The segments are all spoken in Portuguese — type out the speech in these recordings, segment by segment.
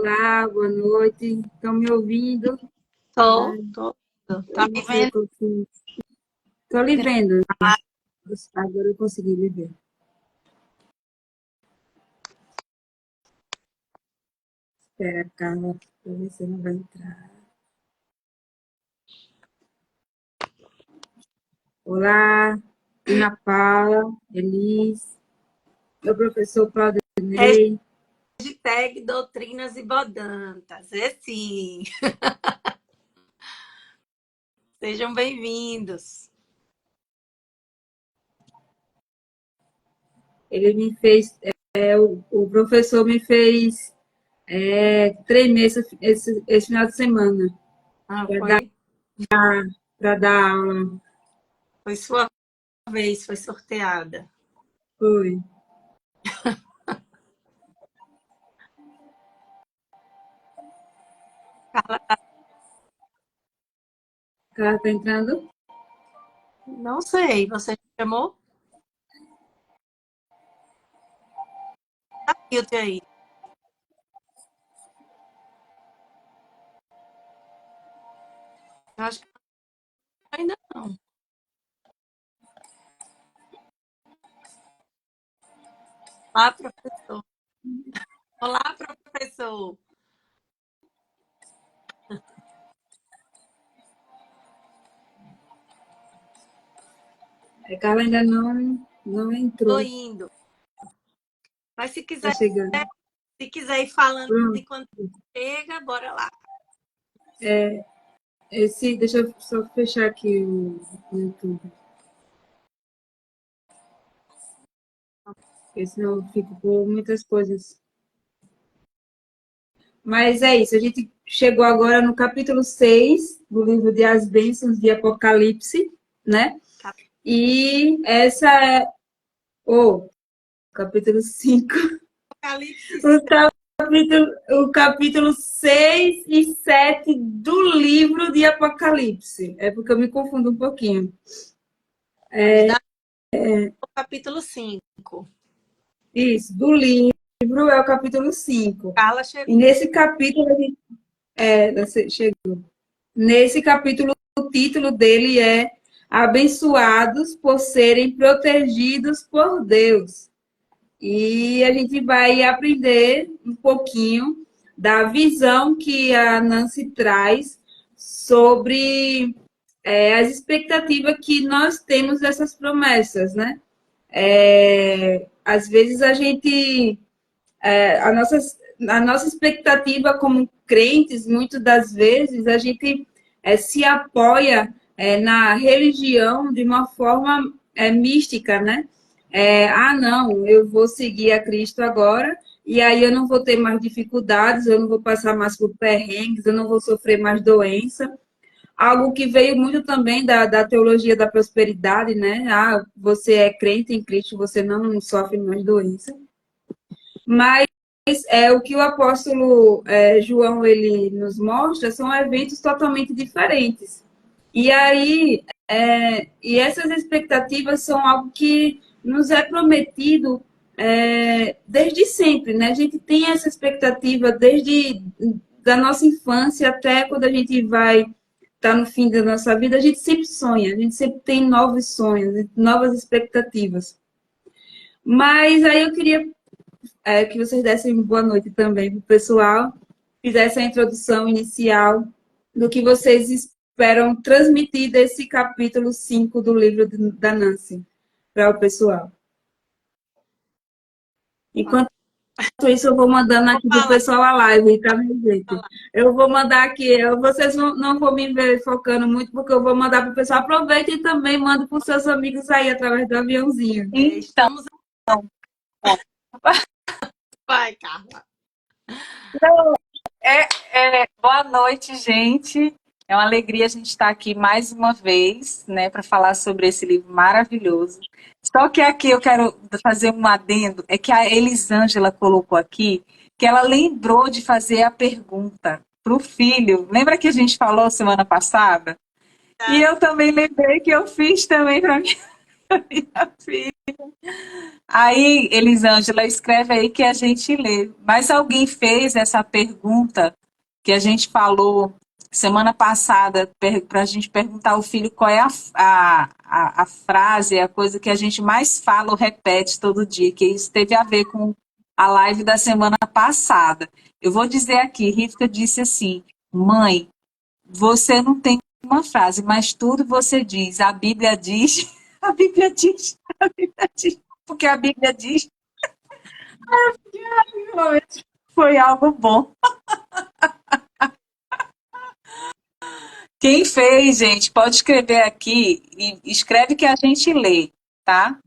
Olá, boa noite. Estão me ouvindo? Tô, Ai, tô. eu Tá não me sei vendo? qual que... Estou lhe vendo. Agora eu consegui lhe ver. Espera, Carla, para ver se não vai entrar. Olá, Ana Paula, Elis, meu professor Claudinei. Hashtag Doutrinas e Bodantas. É sim. Sejam bem-vindos. Ele me fez, o professor me fez tremer esse final de semana Ah, para foi? dar aula. Foi sua vez, foi sorteada. Foi. Carla, Carla está entrando? não sei, você me chamou? Tá mute aí. Eu acho que ainda não. Olá, professor. Olá, professor. Carla ainda não Tô entrou. indo. Mas Está chegando. se quiser ir falando Pronto. enquanto chega, bora lá. Deixa eu só fechar aqui o YouTube, porque senão eu fico com muitas coisas. Mas é isso, a gente chegou agora no capítulo 6 do livro de As Bênçãos de Apocalipse, né? E essa é o capítulo 5. Apocalipse. O capítulo 6 e 7 do livro de Apocalipse. É porque eu me confundo um pouquinho. Mas dá o capítulo 5. Isso, do livro é o capítulo 5. Carla E chegou. nesse capítulo, você chegou. Nesse capítulo, o título dele é Abençoados por serem protegidos por Deus. E a gente vai aprender um pouquinho da visão que a Nancy traz sobre as expectativas que nós temos dessas promessas, né? Às vezes a gente, a nossa expectativa como crentes, muitas das vezes, a gente se apoia na religião de uma forma mística, né? Não, eu vou seguir a Cristo agora, e aí eu não vou ter mais dificuldades, eu não vou passar mais por perrengues, eu não vou sofrer mais doença. Algo que veio muito também da teologia da prosperidade, né? Você é crente em Cristo, você não sofre mais doença. Mas o que o apóstolo João ele nos mostra são eventos totalmente diferentes. E aí, e essas expectativas são algo que nos é prometido desde sempre, né? A gente tem essa expectativa desde da nossa infância até quando a gente vai estar no fim da nossa vida, a gente sempre sonha, a gente sempre tem novos sonhos, novas expectativas. Mas aí eu queria que vocês dessem boa noite também para o pessoal, fizessem a introdução inicial do que vocês esperam transmitir desse capítulo 5 do livro da Nancy para o pessoal. Enquanto isso, eu vou mandando aqui para o pessoal a live, tá, minha gente? Eu vou mandar aqui, vocês não vão me ver focando muito, porque eu vou mandar para o pessoal. Aproveitem e também mandem para os seus amigos aí através do aviãozinho. Estamos. Vai, Carla. Boa noite, gente. É uma alegria a gente estar aqui mais uma vez, né, para falar sobre esse livro maravilhoso. Só que aqui eu quero fazer um adendo, é que a Elisângela colocou aqui que ela lembrou de fazer a pergunta para o filho. Lembra que a gente falou semana passada? E eu também lembrei que eu fiz também para mim. Aí, Elisângela, escreve aí que a gente lê. Mas alguém fez essa pergunta que a gente falou semana passada para a gente perguntar ao filho qual é a frase, a coisa que a gente mais fala ou repete todo dia, que isso teve a ver com a live da semana passada. Eu vou dizer aqui, Rivka disse assim, mãe, você não tem uma frase, mas tudo você diz. A Bíblia diz, a Bíblia diz, a Bíblia diz, porque a Bíblia diz. Foi algo bom. Quem fez, gente, pode escrever aqui e escreve que a gente lê, tá?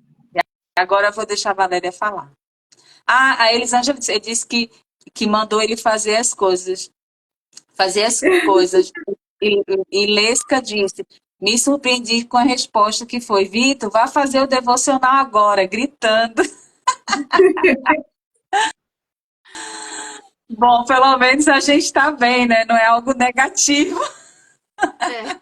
Agora eu vou deixar a Valéria falar. Ah, a Elisângela disse que mandou ele fazer as coisas. Fazer as coisas. E Lesca disse, me surpreendi com a resposta que foi, Vitor, vá fazer o devocional agora, gritando. Bom, pelo menos a gente está bem, né? Não é algo negativo. É.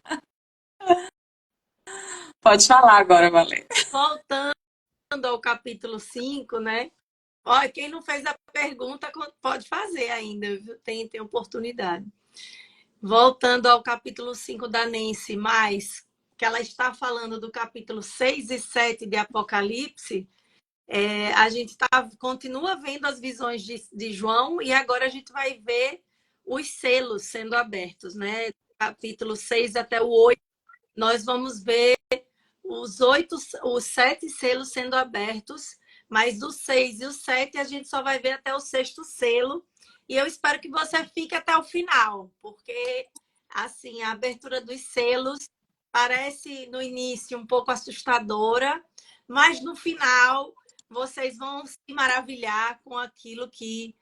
Pode falar agora, Valéria. Voltando ao capítulo 5, né? Olha, quem não fez a pergunta pode fazer ainda, viu? Tem oportunidade. Voltando ao capítulo 5 da Nancy, mais que ela está falando do capítulo 6 e 7 de Apocalipse, a gente continua vendo as visões de João e agora a gente vai ver os selos sendo abertos, né? Capítulo 6 até o 8, nós vamos ver os 7 selos sendo abertos, mas do 6 e o 7 a gente só vai ver até o 6º selo. E eu espero que você fique até o final, porque assim, a abertura dos selos parece no início um pouco assustadora, mas no final vocês vão se maravilhar com aquilo que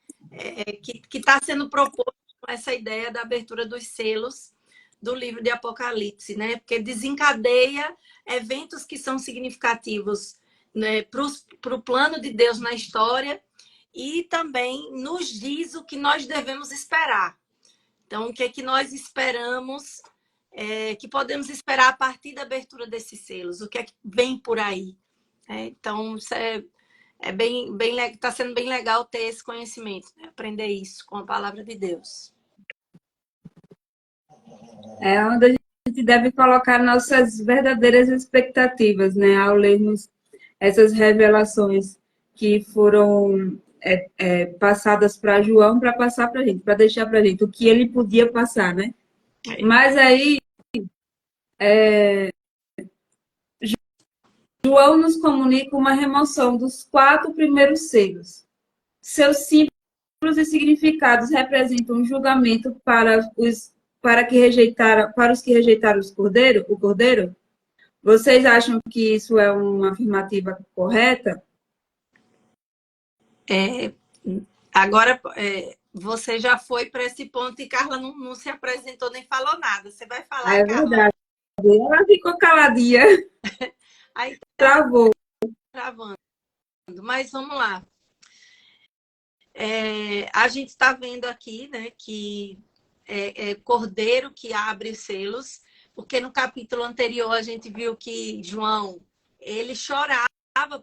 está sendo proposto com essa ideia da abertura dos selos do livro de Apocalipse, né? Porque desencadeia eventos que são significativos, né, para o plano de Deus na história e também nos diz o que nós devemos esperar. Então, o que é que nós esperamos, que podemos esperar a partir da abertura desses selos? O que é que vem por aí? Então, isso está sendo bem legal ter esse conhecimento, né? Aprender isso com a palavra de Deus. É onde a gente deve colocar nossas verdadeiras expectativas, né? Ao lermos essas revelações que foram passadas para João, para passar para a gente, para deixar para a gente o que ele podia passar, né? Mas aí, João nos comunica uma remoção dos 4 primeiros selos. Seus símbolos e significados representam um julgamento para os que rejeitaram o cordeiro? Vocês acham que isso é uma afirmativa correta? Agora, você já foi para esse ponto e Carla não se apresentou nem falou nada. Você vai falar, É Carla? verdade. Ela ficou caladinha. Aí Travou. travando. Mas vamos lá. A gente está vendo aqui, né, que é Cordeiro que abre os selos, porque no capítulo anterior a gente viu que João, ele chorava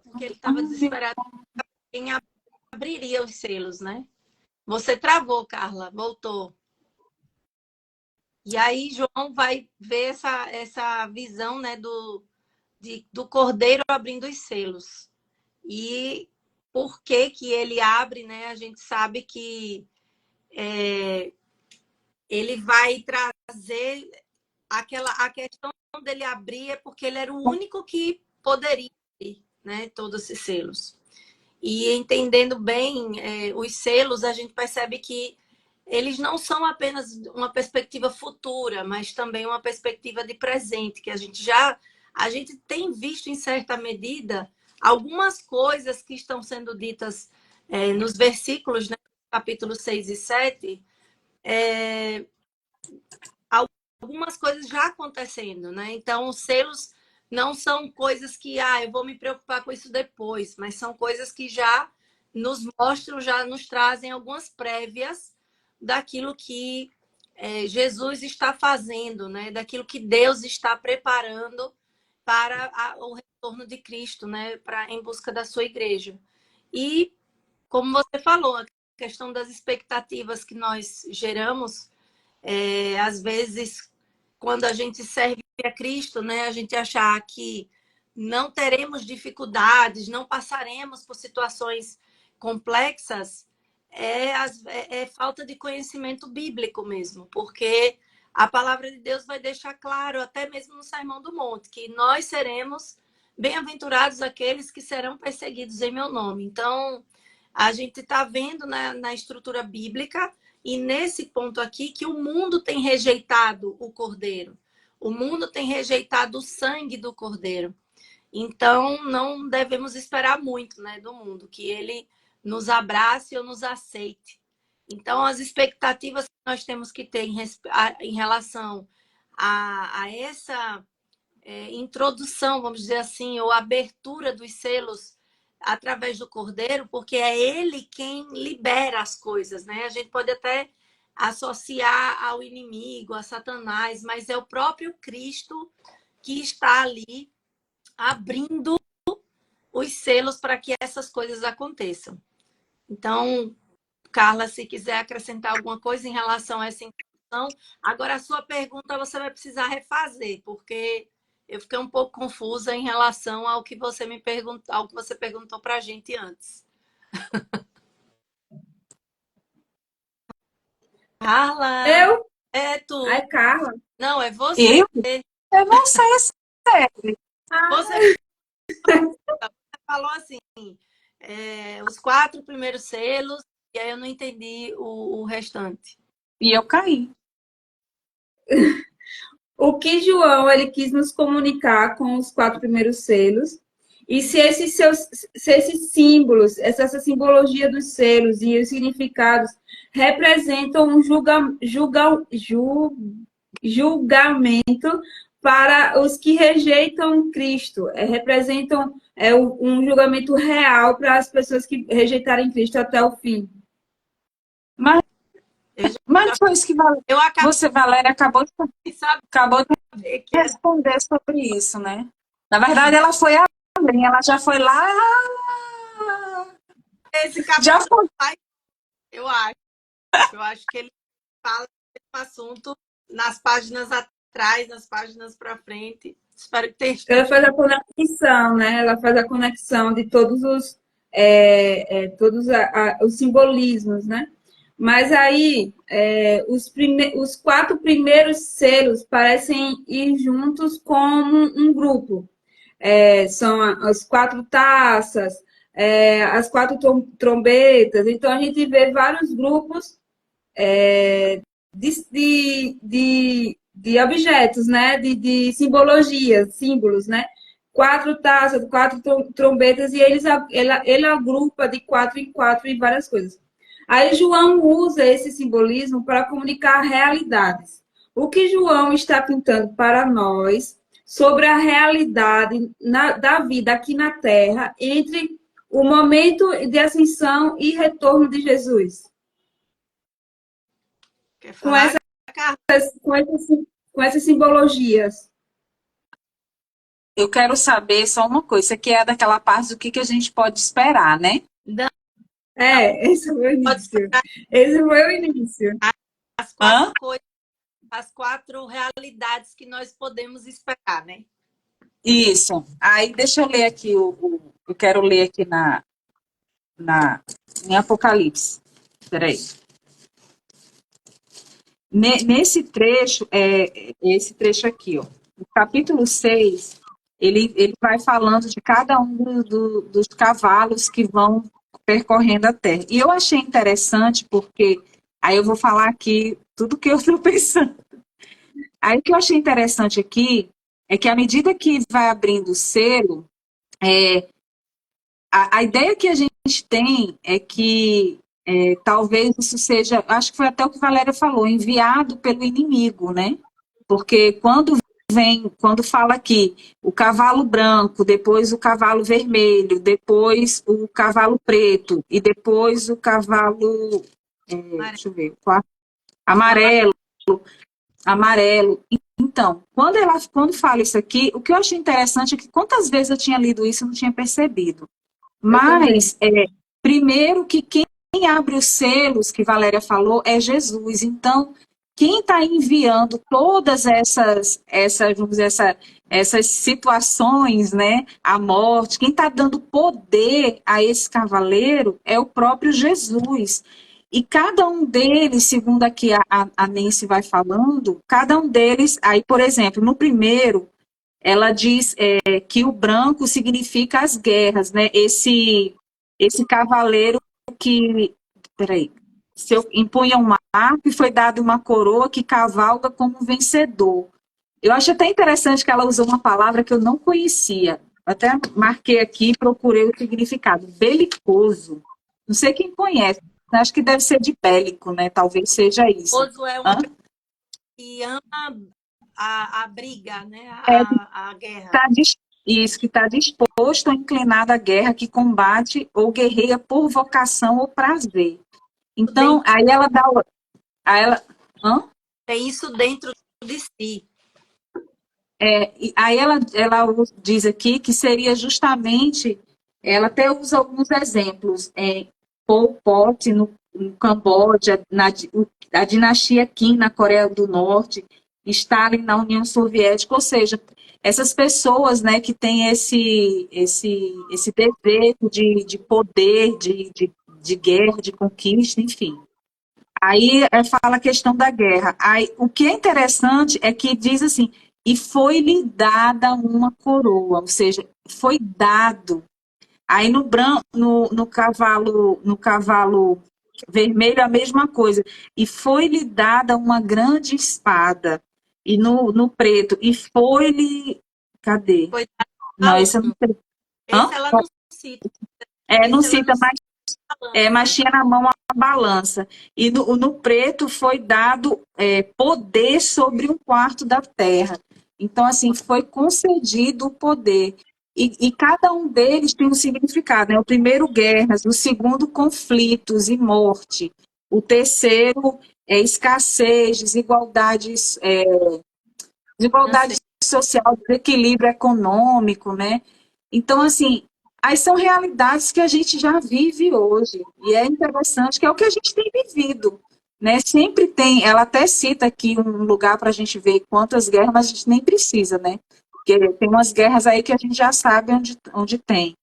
porque ele estava desesperado quem abriria os selos, né? Você travou, Carla, voltou. E aí João vai ver essa visão, né, do Cordeiro abrindo os selos. E por que ele abre, né? A gente sabe que ele vai trazer a questão dele abrir é porque ele era o único que poderia abrir, né, todos esses selos. E entendendo bem os selos, a gente percebe que eles não são apenas uma perspectiva futura, mas também uma perspectiva de presente, que a gente tem visto em certa medida algumas coisas que estão sendo ditas nos versículos, né, capítulo 6 e 7, algumas coisas já acontecendo, né? Então, os selos não são coisas que, eu vou me preocupar com isso depois, mas são coisas que já nos mostram, já nos trazem algumas prévias daquilo que Jesus está fazendo, né? Daquilo que Deus está preparando para o retorno de Cristo, né? Em busca da sua igreja. E, como você falou, a questão das expectativas que nós geramos, às vezes, quando a gente serve a Cristo, né? A gente achar que não teremos dificuldades, não passaremos por situações complexas, é falta de conhecimento bíblico mesmo, porque a palavra de Deus vai deixar claro, até mesmo no Sermão do Monte, que nós seremos bem-aventurados aqueles que serão perseguidos em meu nome. Então, a gente está vendo na estrutura bíblica e nesse ponto aqui que o mundo tem rejeitado o Cordeiro. O mundo tem rejeitado o sangue do Cordeiro. Então, não devemos esperar muito, né, do mundo, que ele nos abrace ou nos aceite. Então, as expectativas que nós temos que ter em relação a essa introdução, vamos dizer assim, ou abertura dos selos através do Cordeiro, porque é ele quem libera as coisas, né? A gente pode até associar ao inimigo, a Satanás, mas é o próprio Cristo que está ali abrindo os selos para que essas coisas aconteçam. Então, Carla, se quiser acrescentar alguma coisa em relação a essa introdução. Agora, a sua pergunta você vai precisar refazer, porque eu fiquei um pouco confusa em relação ao que você me perguntou, ao que você perguntou para a gente antes. Carla, Eu? é tu. Ai, Carla. Não, é você. Eu não sei, é sério. Você falou assim, os 4 primeiros selos, e aí eu não entendi o restante. E eu caí. O que João ele quis nos comunicar com os 4 primeiros selos, e se esses símbolos, essa simbologia dos selos e os significados representam um julgamento para os que rejeitam Cristo, representam um julgamento real para as pessoas que rejeitarem Cristo até o fim. Mas foi isso que Valéria, acabou de responder sobre isso, né? Na verdade, ela foi além, ela já foi lá. Esse capítulo, já foi. Eu acho que ele fala desse assunto nas páginas atrás, nas páginas para frente. Espero que tenha. Ela faz a conexão, né? Ela faz a conexão de todos os simbolismos, né? Mas aí, os 4 primeiros selos parecem ir juntos como um grupo. São as 4 taças, as 4 trombetas. Então, a gente vê vários grupos de objetos, né? De simbologias, símbolos, né? 4 taças, 4 trombetas, e ele agrupa de 4 em 4 e várias coisas. Aí João usa esse simbolismo para comunicar realidades. O que João está pintando para nós sobre a realidade da vida aqui na Terra entre o momento de ascensão e retorno de Jesus. Quer falar? Com essas simbologias. Eu quero saber só uma coisa. Isso aqui é daquela parte do que a gente pode esperar, né? Não. Esse foi o início. Esse foi o início. As 4 coisas, as 4 realidades que nós podemos esperar, né? Isso. Aí deixa eu ler aqui eu quero ler aqui em Apocalipse. Espera aí. Nesse trecho, esse trecho aqui, ó, o capítulo 6, ele vai falando de cada um dos cavalos que vão percorrendo a terra. E eu achei interessante porque, aí eu vou falar aqui tudo que eu estou pensando. Aí o que eu achei interessante aqui é que à medida que vai abrindo o selo, a ideia que a gente tem é que talvez isso seja, acho que foi até o que Valéria falou, enviado pelo inimigo, né? Porque quando fala aqui o cavalo branco, depois o cavalo vermelho, depois o cavalo preto e depois o cavalo, deixa eu ver, amarelo. Então, quando fala isso aqui, o que eu achei interessante é que quantas vezes eu tinha lido isso e não tinha percebido. Mas, primeiro que quem abre os selos, que Valéria falou, é Jesus. Então, quem está enviando todas vamos dizer, essas situações, né, a morte, quem está dando poder a esse cavaleiro é o próprio Jesus. E cada um deles, segundo aqui a Nancy vai falando, cada um deles, aí, por exemplo, no primeiro, ela diz que o branco significa as guerras, né? Esse cavaleiro que, peraí, impunha um arco e foi dado uma coroa que cavalga como vencedor. Eu acho até interessante que ela usou uma palavra que eu não conhecia. Até marquei aqui e procurei o significado. Belicoso. Não sei quem conhece. Acho que deve ser de bélico, né? Talvez seja isso. Belicoso é uma que ama a briga, né? A guerra. Isso, que está disposto ou inclinado à guerra, que combate ou guerreia por vocação ou prazer. Então, aí ela dá... Tem isso dentro de si. Aí ela diz aqui que seria justamente... Ela até usa alguns exemplos. Pol Pot, no Camboja, a dinastia Kim, na Coreia do Norte, Stalin na União Soviética, ou seja, essas pessoas, né, que têm esse desejo de poder, de guerra, de conquista, enfim. Aí fala a questão da guerra. Aí, o que é interessante é que diz assim, e foi-lhe dada uma coroa, ou seja, foi dado. Aí no cavalo vermelho a mesma coisa. E foi-lhe dada uma grande espada. E no preto, e foi-lhe... Cadê? Foi Não, esse eu não sei. Esse ela não cita. Não cita, mas tinha na mão a balança. E no preto foi dado poder sobre um quarto da terra. Então, assim, foi concedido o poder. E cada um deles tem um significado, né? O primeiro, guerras. O segundo, conflitos e morte. O terceiro, escassez, desigualdade social, desequilíbrio econômico, né? Então, assim, aí são realidades que a gente já vive hoje. E é interessante que é o que a gente tem vivido, né? Sempre tem, ela até cita aqui um lugar para a gente ver quantas guerras, mas a gente nem precisa, né? Porque tem umas guerras aí que a gente já sabe onde tem.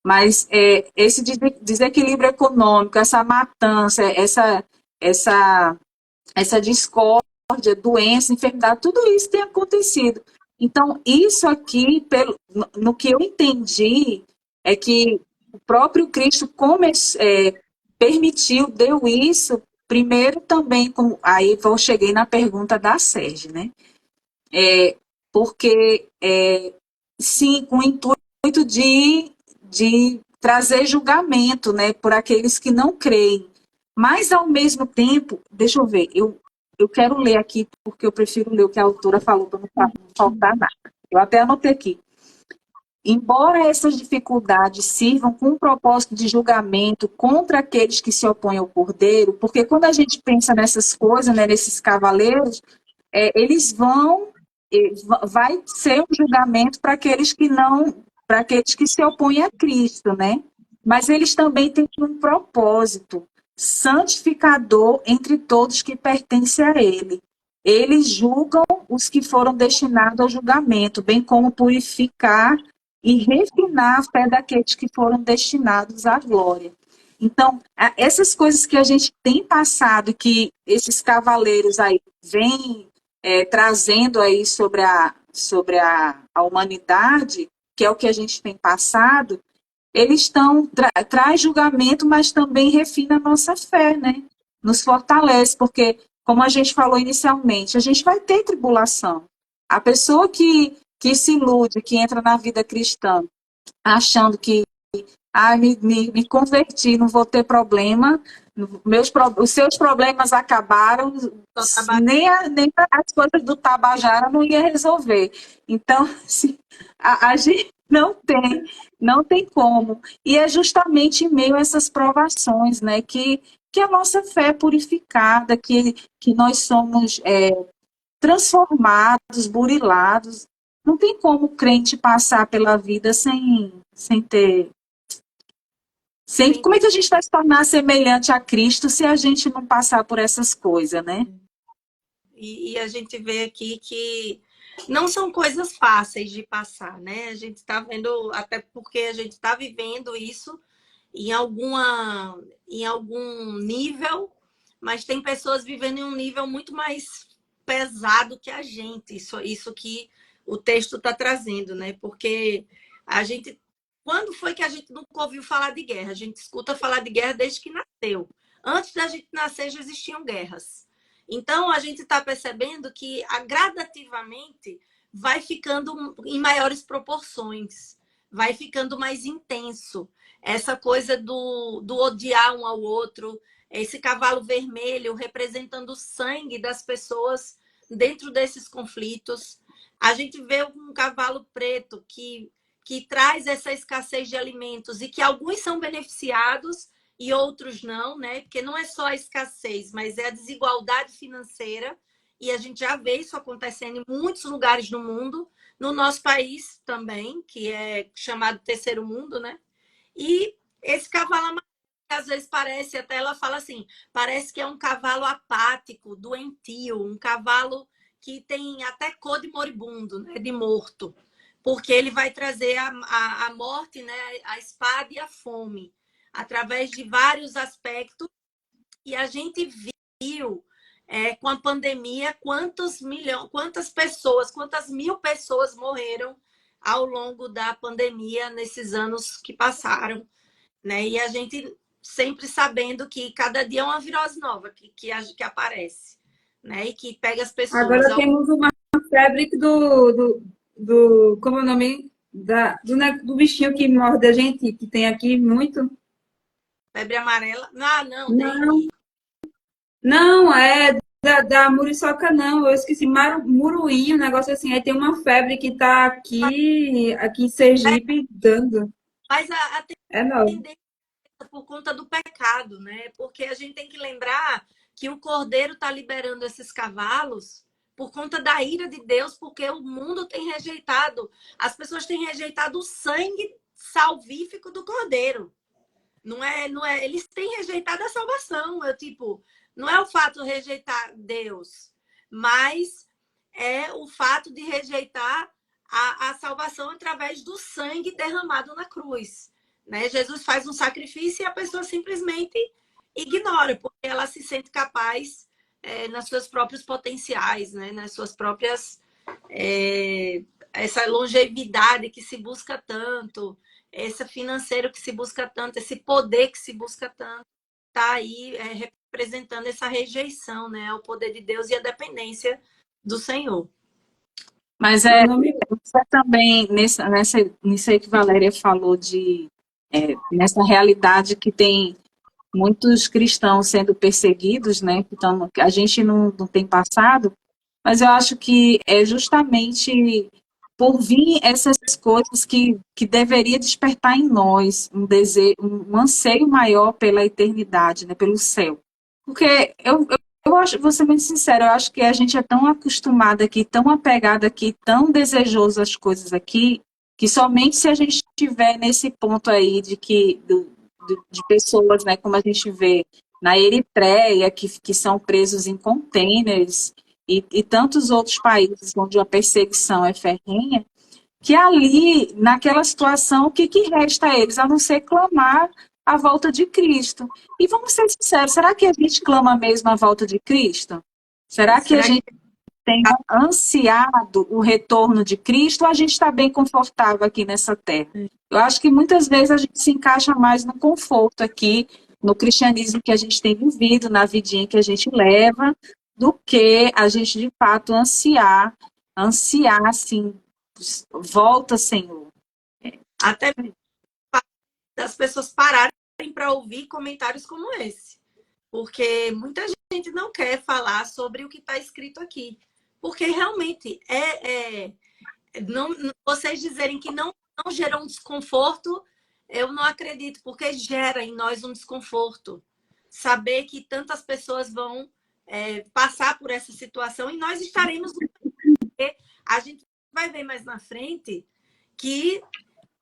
Mas esse desequilíbrio econômico, essa matança, essa discórdia, doença, enfermidade, tudo isso tem acontecido. Então, isso aqui, no que eu entendi, é que o próprio Cristo permitiu, deu isso, primeiro também, aí eu cheguei na pergunta da Sérgio, né? Porque, sim, com o intuito de trazer julgamento, né, por aqueles que não creem. Mas, ao mesmo tempo, deixa eu ver, eu quero ler aqui, porque eu prefiro ler o que a autora falou para não faltar nada. Eu até anotei aqui. Embora essas dificuldades sirvam com um propósito de julgamento contra aqueles que se opõem ao Cordeiro, porque quando a gente pensa nessas coisas, né, nesses cavaleiros, eles vai ser um julgamento para aqueles que se opõem a Cristo, né? Mas eles também têm um propósito santificador entre todos que pertencem a ele. Eles julgam os que foram destinados ao julgamento, bem como purificar e refinar a fé daqueles que foram destinados à glória. Então, essas coisas que a gente tem passado, que esses cavaleiros aí vêm trazendo aí sobre a humanidade, que é o que a gente tem passado, eles traz julgamento, mas também refina a nossa fé, né? Nos fortalece, porque, como a gente falou inicialmente, a gente vai ter tribulação. A pessoa que se ilude, que entra na vida cristã, achando que me converti, não vou ter problema, os seus problemas acabaram, nem as coisas do Tabajara não ia resolver. Então, assim, a gente não tem como. E é justamente em meio a essas provações, né, que a nossa fé é purificada, que nós somos transformados, burilados. Não tem como o crente passar pela vida sem ter. Como é que a gente vai se tornar semelhante a Cristo se a gente não passar por essas coisas, né? E a gente vê aqui que não são coisas fáceis de passar, né? A gente está vendo, até porque a gente está vivendo isso em algum nível, mas tem pessoas vivendo em um nível muito mais pesado que a gente. Isso que o texto está trazendo, né? Porque a gente... Quando foi que a gente nunca ouviu falar de guerra? A gente escuta falar de guerra desde que nasceu. Antes da gente nascer já existiam guerras. Então, a gente está percebendo que gradativamente vai ficando em maiores proporções, vai ficando mais intenso. Essa coisa do odiar um ao outro, esse cavalo vermelho representando o sangue das pessoas dentro desses conflitos. A gente vê um cavalo preto que traz essa escassez de alimentos e que alguns são beneficiados e outros não, né? Porque não é só a escassez, mas é a desigualdade financeira. E a gente já vê isso acontecendo em muitos lugares do mundo, no nosso país também, que é chamado terceiro mundo, né? E esse cavalo amarelo, que às vezes parece, até ela fala assim, parece que é um cavalo apático, doentio, um cavalo que tem até cor de moribundo, né? De morto, porque ele vai trazer a morte, né? A espada e a fome, através de vários aspectos. E a gente viu com a pandemia quantas pessoas, quantas mil pessoas morreram ao longo da pandemia nesses anos que passaram, né? E a gente sempre sabendo que cada dia é uma virose nova que aparece, né? E que pega as pessoas. Agora temos uma febre como é o nome? Do bichinho que morde a gente, que tem aqui muito. Febre amarela? Ah, não, Não, dengue. não, é da muriçoca, não. Eu esqueci, muruí, um negócio assim. Aí tem uma febre que tá aqui em Sergipe dando. Mas a É nova. tendência é por conta do pecado, né? Porque a gente tem que lembrar que o Cordeiro está liberando esses cavalos por conta da ira de Deus, porque o mundo tem rejeitado, as pessoas têm rejeitado o sangue salvífico do Cordeiro. Não é, eles têm rejeitado a salvação. Não é o fato de rejeitar Deus, mas é o fato de rejeitar a salvação através do sangue derramado na cruz, né? Jesus faz um sacrifício e a pessoa simplesmente ignora, porque ela se sente capaz nas suas próprios potenciais, né? Nas suas próprias essa longevidade que se busca tanto, esse financeiro que se busca tanto, esse poder que se busca tanto, está aí representando essa rejeição, né, ao poder de Deus e a dependência do Senhor. Mas também nisso aí que Valéria falou nessa realidade que tem muitos cristãos sendo perseguidos, né? Então, a gente não tem passado, mas eu acho que é justamente por vir essas coisas que deveria despertar em nós um desejo, um anseio maior pela eternidade, né? Pelo céu. Porque eu acho, vou ser muito sincera, eu acho que a gente é tão acostumado aqui, tão apegado aqui, tão desejoso às coisas aqui, que somente se a gente estiver nesse ponto aí de pessoas, né, como a gente vê na Eritreia, que são presos em containers, e tantos outros países onde a perseguição é ferrenha, que ali, naquela situação, o que resta a eles, a não ser clamar a volta de Cristo. E vamos ser sinceros, será que a gente clama mesmo a volta de Cristo? Será que a gente tem ansiado o retorno de Cristo ou a gente está bem confortável aqui nessa terra? Eu acho que muitas vezes a gente se encaixa mais no conforto aqui, no cristianismo que a gente tem vivido, na vidinha que a gente leva, do que a gente de fato ansiar assim, volta, Senhor. Até das pessoas pararem para ouvir comentários como esse. Porque muita gente não quer falar sobre o que está escrito aqui. Porque realmente vocês dizerem que não gera um desconforto, eu não acredito, porque gera em nós um desconforto. Saber que tantas pessoas vão passar por essa situação e nós estaremos. A gente vai ver mais na frente que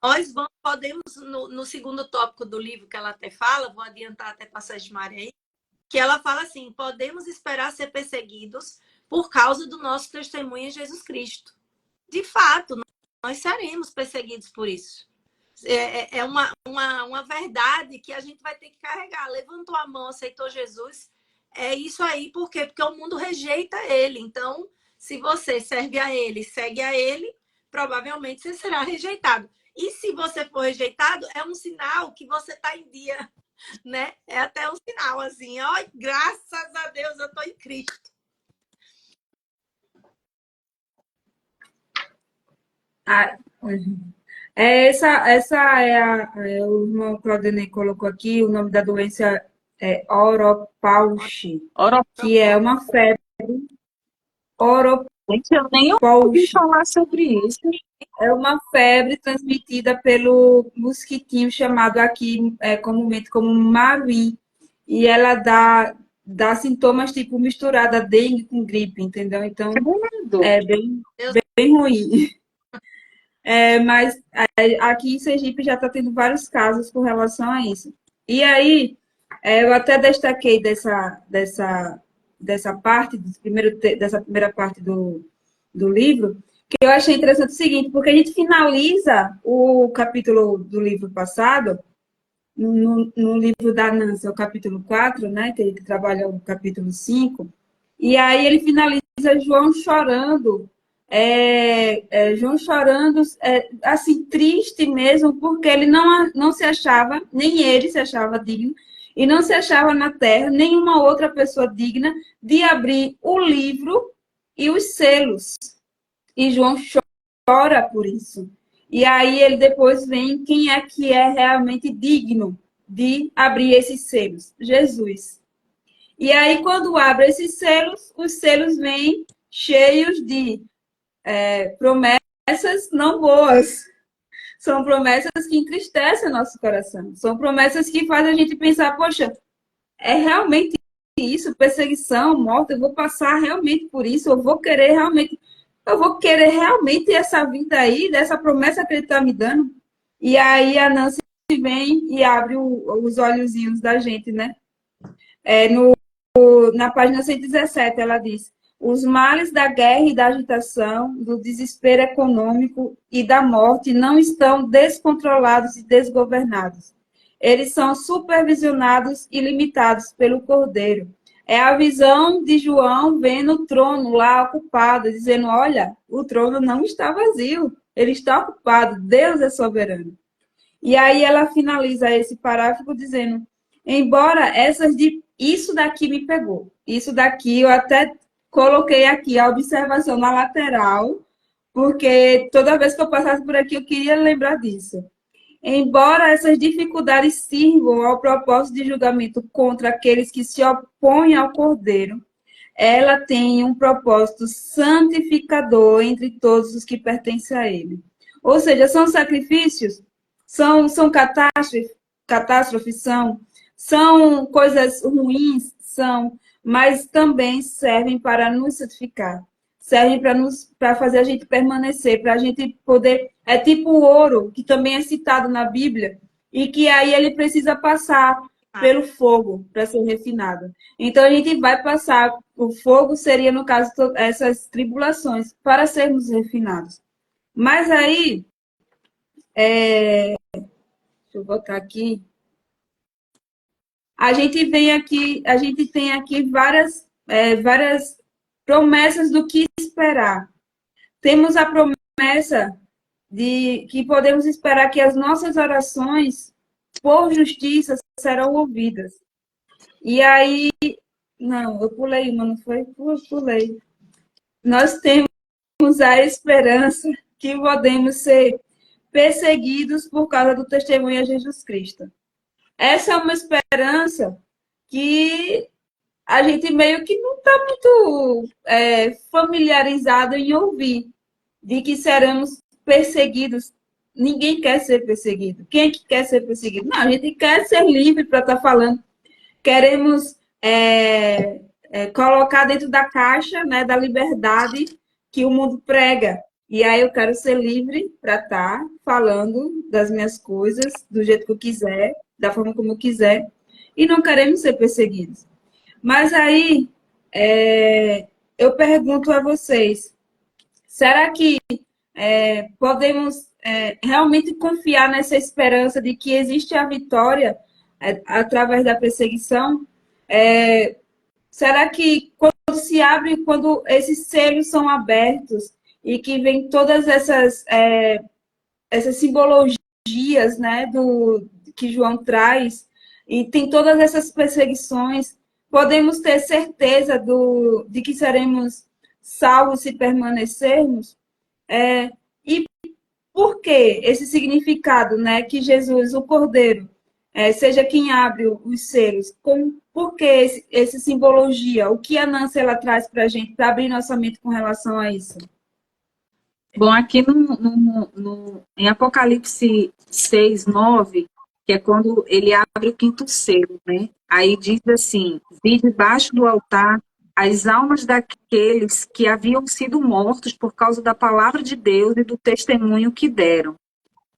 nós podemos, no segundo tópico do livro que ela até fala, vou adiantar até passagem de Maria aí, que ela fala assim, podemos esperar ser perseguidos por causa do nosso testemunho em Jesus Cristo. De fato, nós seremos perseguidos por isso. É uma verdade que a gente vai ter que carregar. Levantou a mão, aceitou Jesus, é isso aí. Por quê? Porque o mundo rejeita ele. Então, se você serve a ele, segue a ele, provavelmente você será rejeitado. E se você for rejeitado, é um sinal que você está em dia, né? É até um sinal assim, ó, graças a Deus eu estou em Cristo. Essa o irmão Claudinei colocou aqui, o nome da doença é Oropauchi, que é uma febre. Gente, eu nem ouvi falar sobre isso. É uma febre transmitida pelo mosquitinho chamado aqui comumente como marui. E ela dá sintomas tipo misturada dengue com gripe, entendeu? Então é bem ruim. Mas aqui em Sergipe já está tendo vários casos com relação a isso. E aí, eu até destaquei dessa parte, dessa primeira parte do livro, que eu achei interessante o seguinte, porque a gente finaliza o capítulo do livro passado, no livro da Nancy, o capítulo 4, né, que ele trabalha o capítulo 5, e aí ele finaliza João chorando, assim, triste mesmo, porque ele não se achava, nem ele se achava digno, e não se achava na terra nenhuma outra pessoa digna de abrir o livro e os selos. E João chora por isso. E aí ele depois vem quem é que é realmente digno de abrir esses selos? Jesus. E aí quando abre esses selos, os selos vêm cheios de promessas não boas. São promessas que entristecem o nosso coração. São promessas que fazem a gente pensar, poxa, é realmente isso, perseguição, morte, eu vou passar realmente por isso, eu vou querer realmente essa vida aí, dessa promessa que ele está me dando. E aí a Nancy vem e abre os olhozinhos da gente, né? Na página 117, ela diz: os males da guerra e da agitação, do desespero econômico e da morte não estão descontrolados e desgovernados. Eles são supervisionados e limitados pelo Cordeiro. É a visão de João vendo o trono lá ocupado, dizendo, olha, o trono não está vazio, ele está ocupado, Deus é soberano. E aí ela finaliza esse parágrafo dizendo, embora isso daqui me pegou, isso daqui eu até coloquei aqui a observação na lateral, porque toda vez que eu passasse por aqui eu queria lembrar disso. Embora essas dificuldades sirvam ao propósito de julgamento contra aqueles que se opõem ao Cordeiro, ela tem um propósito santificador entre todos os que pertencem a ele. Ou seja, são sacrifícios, são catástrofes, são coisas ruins, mas também servem para nos santificar. Servem para fazer a gente permanecer, para a gente poder... É tipo o ouro, que também é citado na Bíblia, e que aí ele precisa passar pelo fogo para ser refinado. Então, a gente vai passar... O fogo seria, no caso, essas tribulações, para sermos refinados. Mas aí... Deixa eu botar aqui. A gente tem aqui várias promessas do que esperar. Temos a promessa de que podemos esperar que as nossas orações por justiça serão ouvidas. E aí, não, eu pulei uma, não foi? Pulei. Nós temos a esperança que podemos ser perseguidos por causa do testemunho a Jesus Cristo. Essa é uma esperança que a gente meio que não está muito familiarizado em ouvir, de que seremos perseguidos. Ninguém quer ser perseguido. Quem é que quer ser perseguido? Não, a gente quer ser livre para estar falando. Queremos colocar dentro da caixa, né, da liberdade que o mundo prega. E aí eu quero ser livre para estar falando das minhas coisas do jeito que eu quiser, da forma como eu quiser, e não queremos ser perseguidos. Mas aí eu pergunto a vocês, será que podemos realmente confiar nessa esperança de que existe a vitória através da perseguição? Será que quando se abre, quando esses selos são abertos e que vem todas essas simbologias, né, que João traz, e tem todas essas perseguições, podemos ter certeza de que seremos salvos se permanecermos? E por que esse significado, né, que Jesus, o Cordeiro, seja quem abre os selos? Por que essa simbologia? O que a Nancy ela traz para a gente, para abrir nossa mente com relação a isso? Bom, aqui em Apocalipse 6:9, que é quando ele abre o quinto selo, né? Aí diz assim: vi debaixo do altar as almas daqueles que haviam sido mortos por causa da palavra de Deus e do testemunho que deram.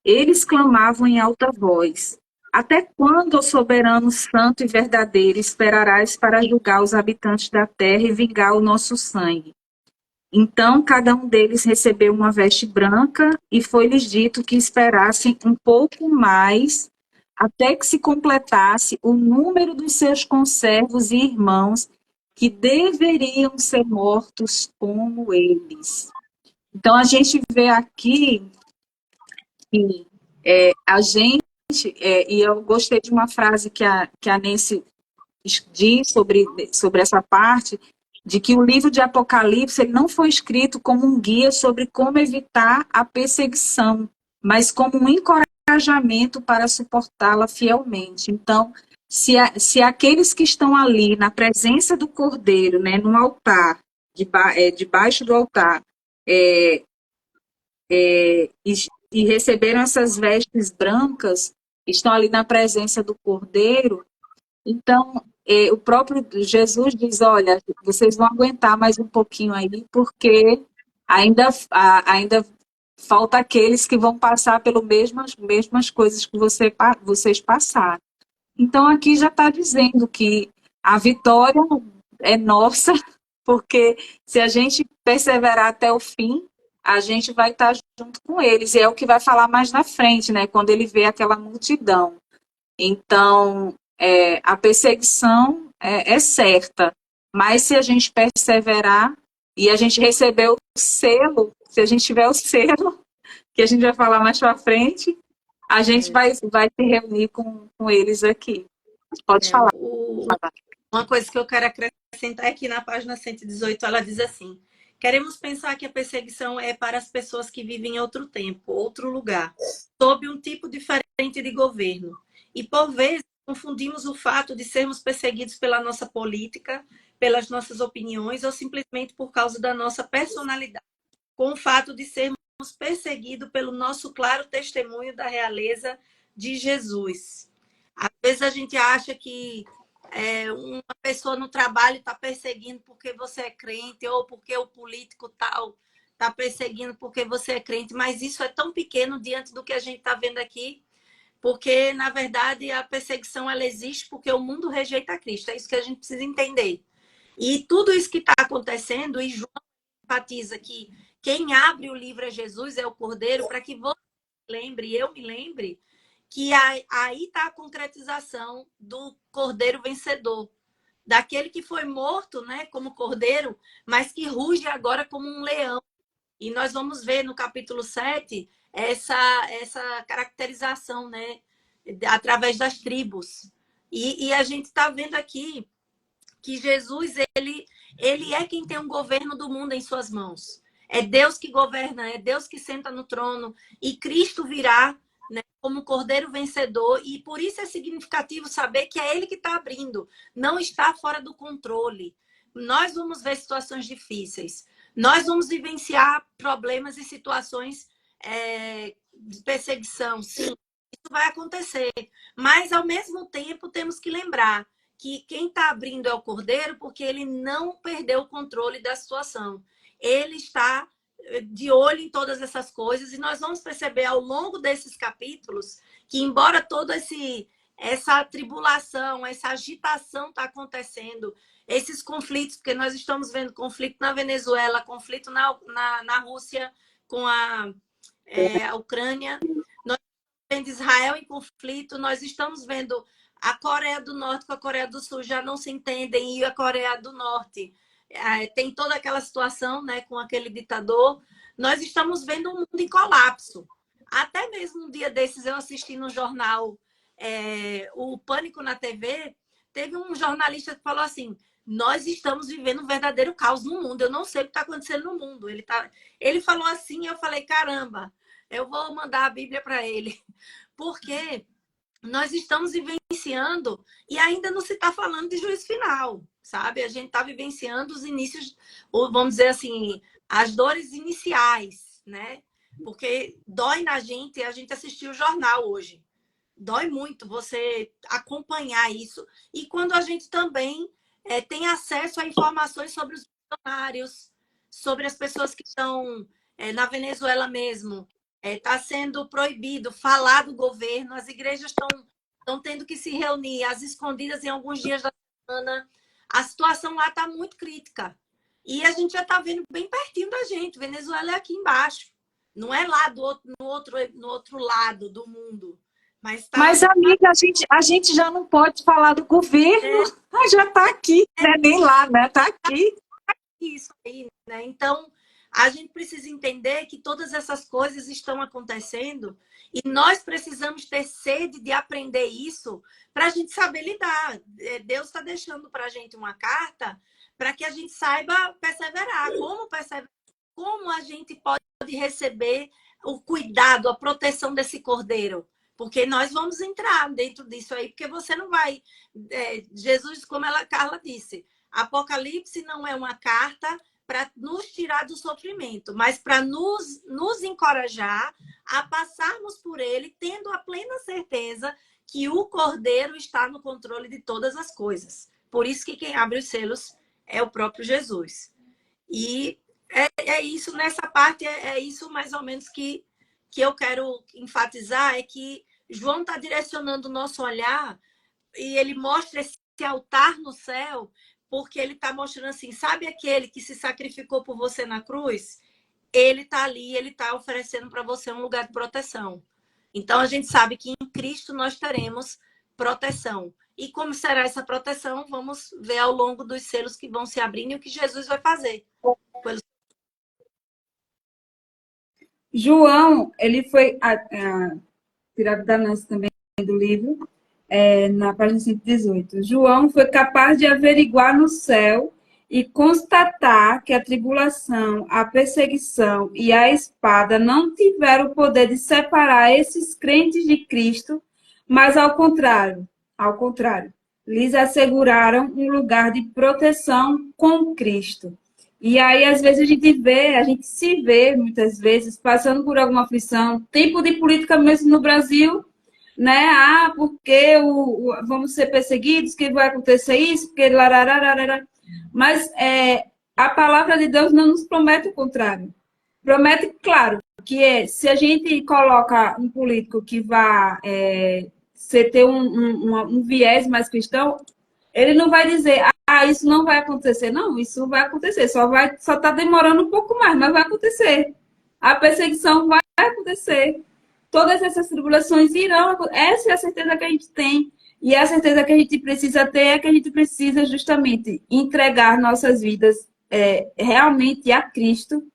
Eles clamavam em alta voz: até quando, ó soberano santo e verdadeiro, esperarás para julgar os habitantes da terra e vingar o nosso sangue? Então, cada um deles recebeu uma veste branca e foi-lhes dito que esperassem um pouco mais até que se completasse o número dos seus conservos e irmãos que deveriam ser mortos como eles. Então, a gente vê aqui que a gente, e eu gostei de uma frase que a Nancy diz sobre essa parte, de que o livro de Apocalipse ele não foi escrito como um guia sobre como evitar a perseguição, mas como um encorajamento para suportá-la fielmente. Então, se aqueles que estão ali na presença do Cordeiro, né, no altar, debaixo do altar, e receberam essas vestes brancas, estão ali na presença do Cordeiro, então, o próprio Jesus diz, olha, vocês vão aguentar mais um pouquinho aí, porque ainda falta aqueles que vão passar pelas mesmas coisas que vocês passaram. Então, aqui já está dizendo que a vitória é nossa, porque se a gente perseverar até o fim, a gente vai estar junto com eles. E é o que vai falar mais na frente, né? Quando ele vê aquela multidão. Então, a perseguição é certa, mas se a gente perseverar e a gente receber o selo, se a gente tiver o selo, que a gente vai falar mais para frente, a gente vai se reunir com eles aqui. Pode falar. Uma coisa que eu quero acrescentar aqui na página 118, ela diz assim: queremos pensar que a perseguição é para as pessoas que vivem em outro tempo, outro lugar, sob um tipo diferente de governo. E, por vezes, confundimos o fato de sermos perseguidos pela nossa política, pelas nossas opiniões ou simplesmente por causa da nossa personalidade, com o fato de sermos perseguidos pelo nosso claro testemunho da realeza de Jesus. Às vezes a gente acha que uma pessoa no trabalho está perseguindo porque você é crente ou porque o político tal está perseguindo porque você é crente, mas isso é tão pequeno diante do que a gente está vendo aqui, porque, na verdade, a perseguição ela existe porque o mundo rejeita Cristo. É isso que a gente precisa entender. E tudo isso que está acontecendo, e João enfatiza que quem abre o livro é Jesus, é o Cordeiro, para que você lembre, eu me lembre, que aí está a concretização do Cordeiro vencedor. Daquele que foi morto, né, como Cordeiro, mas que ruge agora como um leão. E nós vamos ver no capítulo 7 essa caracterização, né, através das tribos. E a gente está vendo aqui que Jesus ele é quem tem um governo do mundo em suas mãos. É Deus que governa, é Deus que senta no trono, e Cristo virá, né, como Cordeiro vencedor, e por isso é significativo saber que é Ele que está abrindo, não está fora do controle. Nós vamos ver situações difíceis, nós vamos vivenciar problemas e situações de perseguição, sim, isso vai acontecer, mas ao mesmo tempo temos que lembrar que quem está abrindo é o Cordeiro, porque ele não perdeu o controle da situação. Ele está de olho em todas essas coisas, e nós vamos perceber ao longo desses capítulos que, embora toda essa tribulação, essa agitação está acontecendo, esses conflitos, porque nós estamos vendo conflito na Venezuela, conflito na Rússia com a Ucrânia, nós estamos vendo Israel em conflito, nós estamos vendo a Coreia do Norte com a Coreia do Sul já não se entendem, e a Coreia do Norte tem toda aquela situação, né, com aquele ditador. Nós estamos vendo um mundo em colapso. Até mesmo um dia desses eu assisti no jornal o Pânico na TV, teve um jornalista que falou assim: nós estamos vivendo um verdadeiro caos no mundo, eu não sei o que está acontecendo no mundo. Ele falou assim, eu falei, caramba, eu vou mandar a Bíblia para ele, porque nós estamos vivenciando, e ainda não se está falando de juízo final, sabe? A gente está vivenciando os inícios, ou vamos dizer assim, as dores iniciais, né? Porque dói na gente, a gente assistiu o jornal hoje. Dói muito você acompanhar isso. E quando a gente também tem acesso a informações sobre os funcionários, sobre as pessoas que estão na Venezuela mesmo, está sendo proibido falar do governo, as igrejas estão tendo que se reunir às escondidas em alguns dias da semana. A situação lá está muito crítica. E a gente já está vendo bem pertinho da gente. Venezuela é aqui embaixo. Não é lá no outro lado do mundo. Mas, amiga, a gente já não pode falar do governo. Já está aqui, né? Nem lá, né? Está aqui. Isso aí, né? Então, a gente precisa entender que todas essas coisas estão acontecendo e nós precisamos ter sede de aprender isso para a gente saber lidar. Deus está deixando para a gente uma carta para que a gente saiba perseverar. Como a gente pode receber o cuidado, a proteção desse cordeiro? Porque nós vamos entrar dentro disso aí, porque você não vai... Jesus, como Carla disse, Apocalipse não é uma carta para nos tirar do sofrimento, mas para nos encorajar a passarmos por ele, tendo a plena certeza que o Cordeiro está no controle de todas as coisas. Por isso que quem abre os selos é o próprio Jesus. E é isso, nessa parte, é isso mais ou menos que eu quero enfatizar, é que João está direcionando o nosso olhar e ele mostra esse altar no céu, porque ele está mostrando assim, sabe aquele que se sacrificou por você na cruz? Ele está ali, ele está oferecendo para você um lugar de proteção. Então, a gente sabe que em Cristo nós teremos proteção. E como será essa proteção? Vamos ver ao longo dos selos que vão se abrindo e o que Jesus vai fazer. João, ele foi tirado da Nancy também do livro, na página 118. João foi capaz de averiguar no céu e constatar que a tribulação, a perseguição e a espada não tiveram o poder de separar esses crentes de Cristo, mas ao contrário, lhes asseguraram um lugar de proteção com Cristo. E aí, às vezes, a gente se vê, muitas vezes, passando por alguma aflição, tempo de política mesmo no Brasil, né? Porque vamos ser perseguidos, que vai acontecer isso, porque... Mas a palavra de Deus não nos promete o contrário. Promete, claro, que se a gente coloca um político que vai ter um viés mais cristão, ele não vai dizer, isso não vai acontecer. Não, isso vai acontecer. Só está demorando um pouco mais, mas vai acontecer. A perseguição vai acontecer. Todas essas tribulações irão acontecer. Essa é a certeza que a gente tem. E a certeza que a gente precisa ter é que a gente precisa justamente entregar nossas vidas realmente a Cristo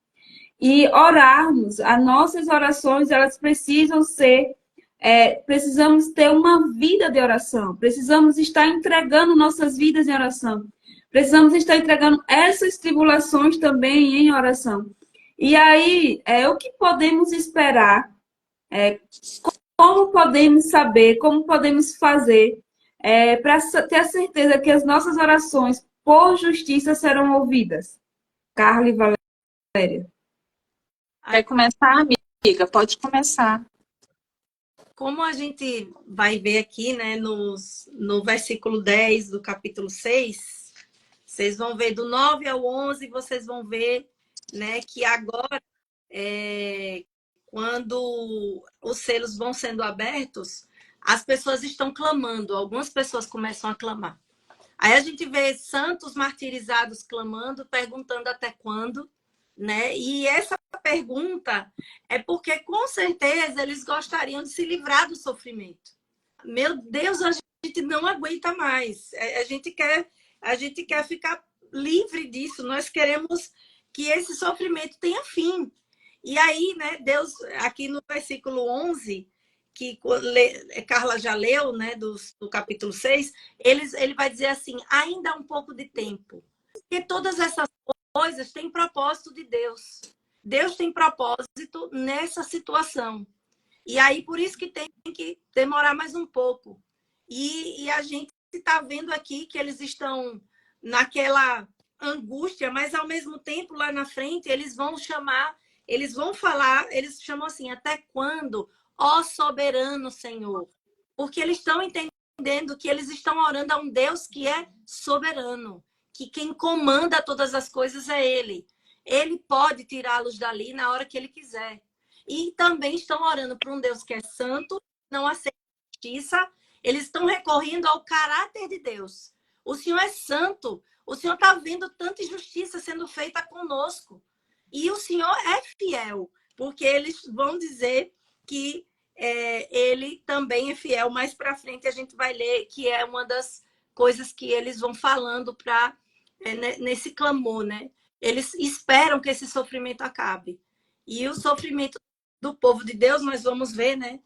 e orarmos. As nossas orações, elas precisam ser... precisamos ter uma vida de oração, precisamos estar entregando nossas vidas em oração, precisamos estar entregando essas tribulações também em oração. E aí, o que podemos esperar? Como podemos saber? Como podemos fazer para ter a certeza que as nossas orações por justiça serão ouvidas? Carla e Valéria. Quer começar, amiga? Pode começar. como a gente vai ver aqui, né, no versículo 10 do capítulo 6, vocês vão ver do 9 ao 11, vocês vão ver, né, que agora, quando os selos vão sendo abertos, as pessoas estão clamando, algumas pessoas começam a clamar. Aí a gente vê santos martirizados clamando, perguntando até quando, né? E essa pergunta é porque, com certeza, eles gostariam de se livrar do sofrimento. Meu Deus, a gente não aguenta mais. A gente quer ficar livre disso. Nós queremos que esse sofrimento tenha fim. E aí, né, Deus, aqui no versículo 11, que Carla já leu, né, do capítulo 6, ele vai dizer assim, ainda há um pouco de tempo. Porque todas essas coisas têm propósito de Deus. Deus tem propósito nessa situação. E aí, por isso que tem que demorar mais um pouco. E a gente está vendo aqui que eles estão naquela angústia, mas ao mesmo tempo, lá na frente, eles vão falar, eles chamam assim, até quando, ó soberano Senhor? Porque eles estão entendendo que eles estão orando a um Deus que é soberano, que quem comanda todas as coisas é Ele. Ele pode tirá-los dali na hora que Ele quiser. E também estão orando para um Deus que é santo, não aceita justiça. Eles estão recorrendo ao caráter de Deus. O Senhor é santo. O Senhor está vendo tanta injustiça sendo feita conosco. E o Senhor é fiel, porque eles vão dizer que Ele também é fiel. Mais para frente a gente vai ler que é uma das coisas que eles vão falando nesse clamor, né? Eles esperam que esse sofrimento acabe. E o sofrimento do povo de Deus, nós vamos ver, né?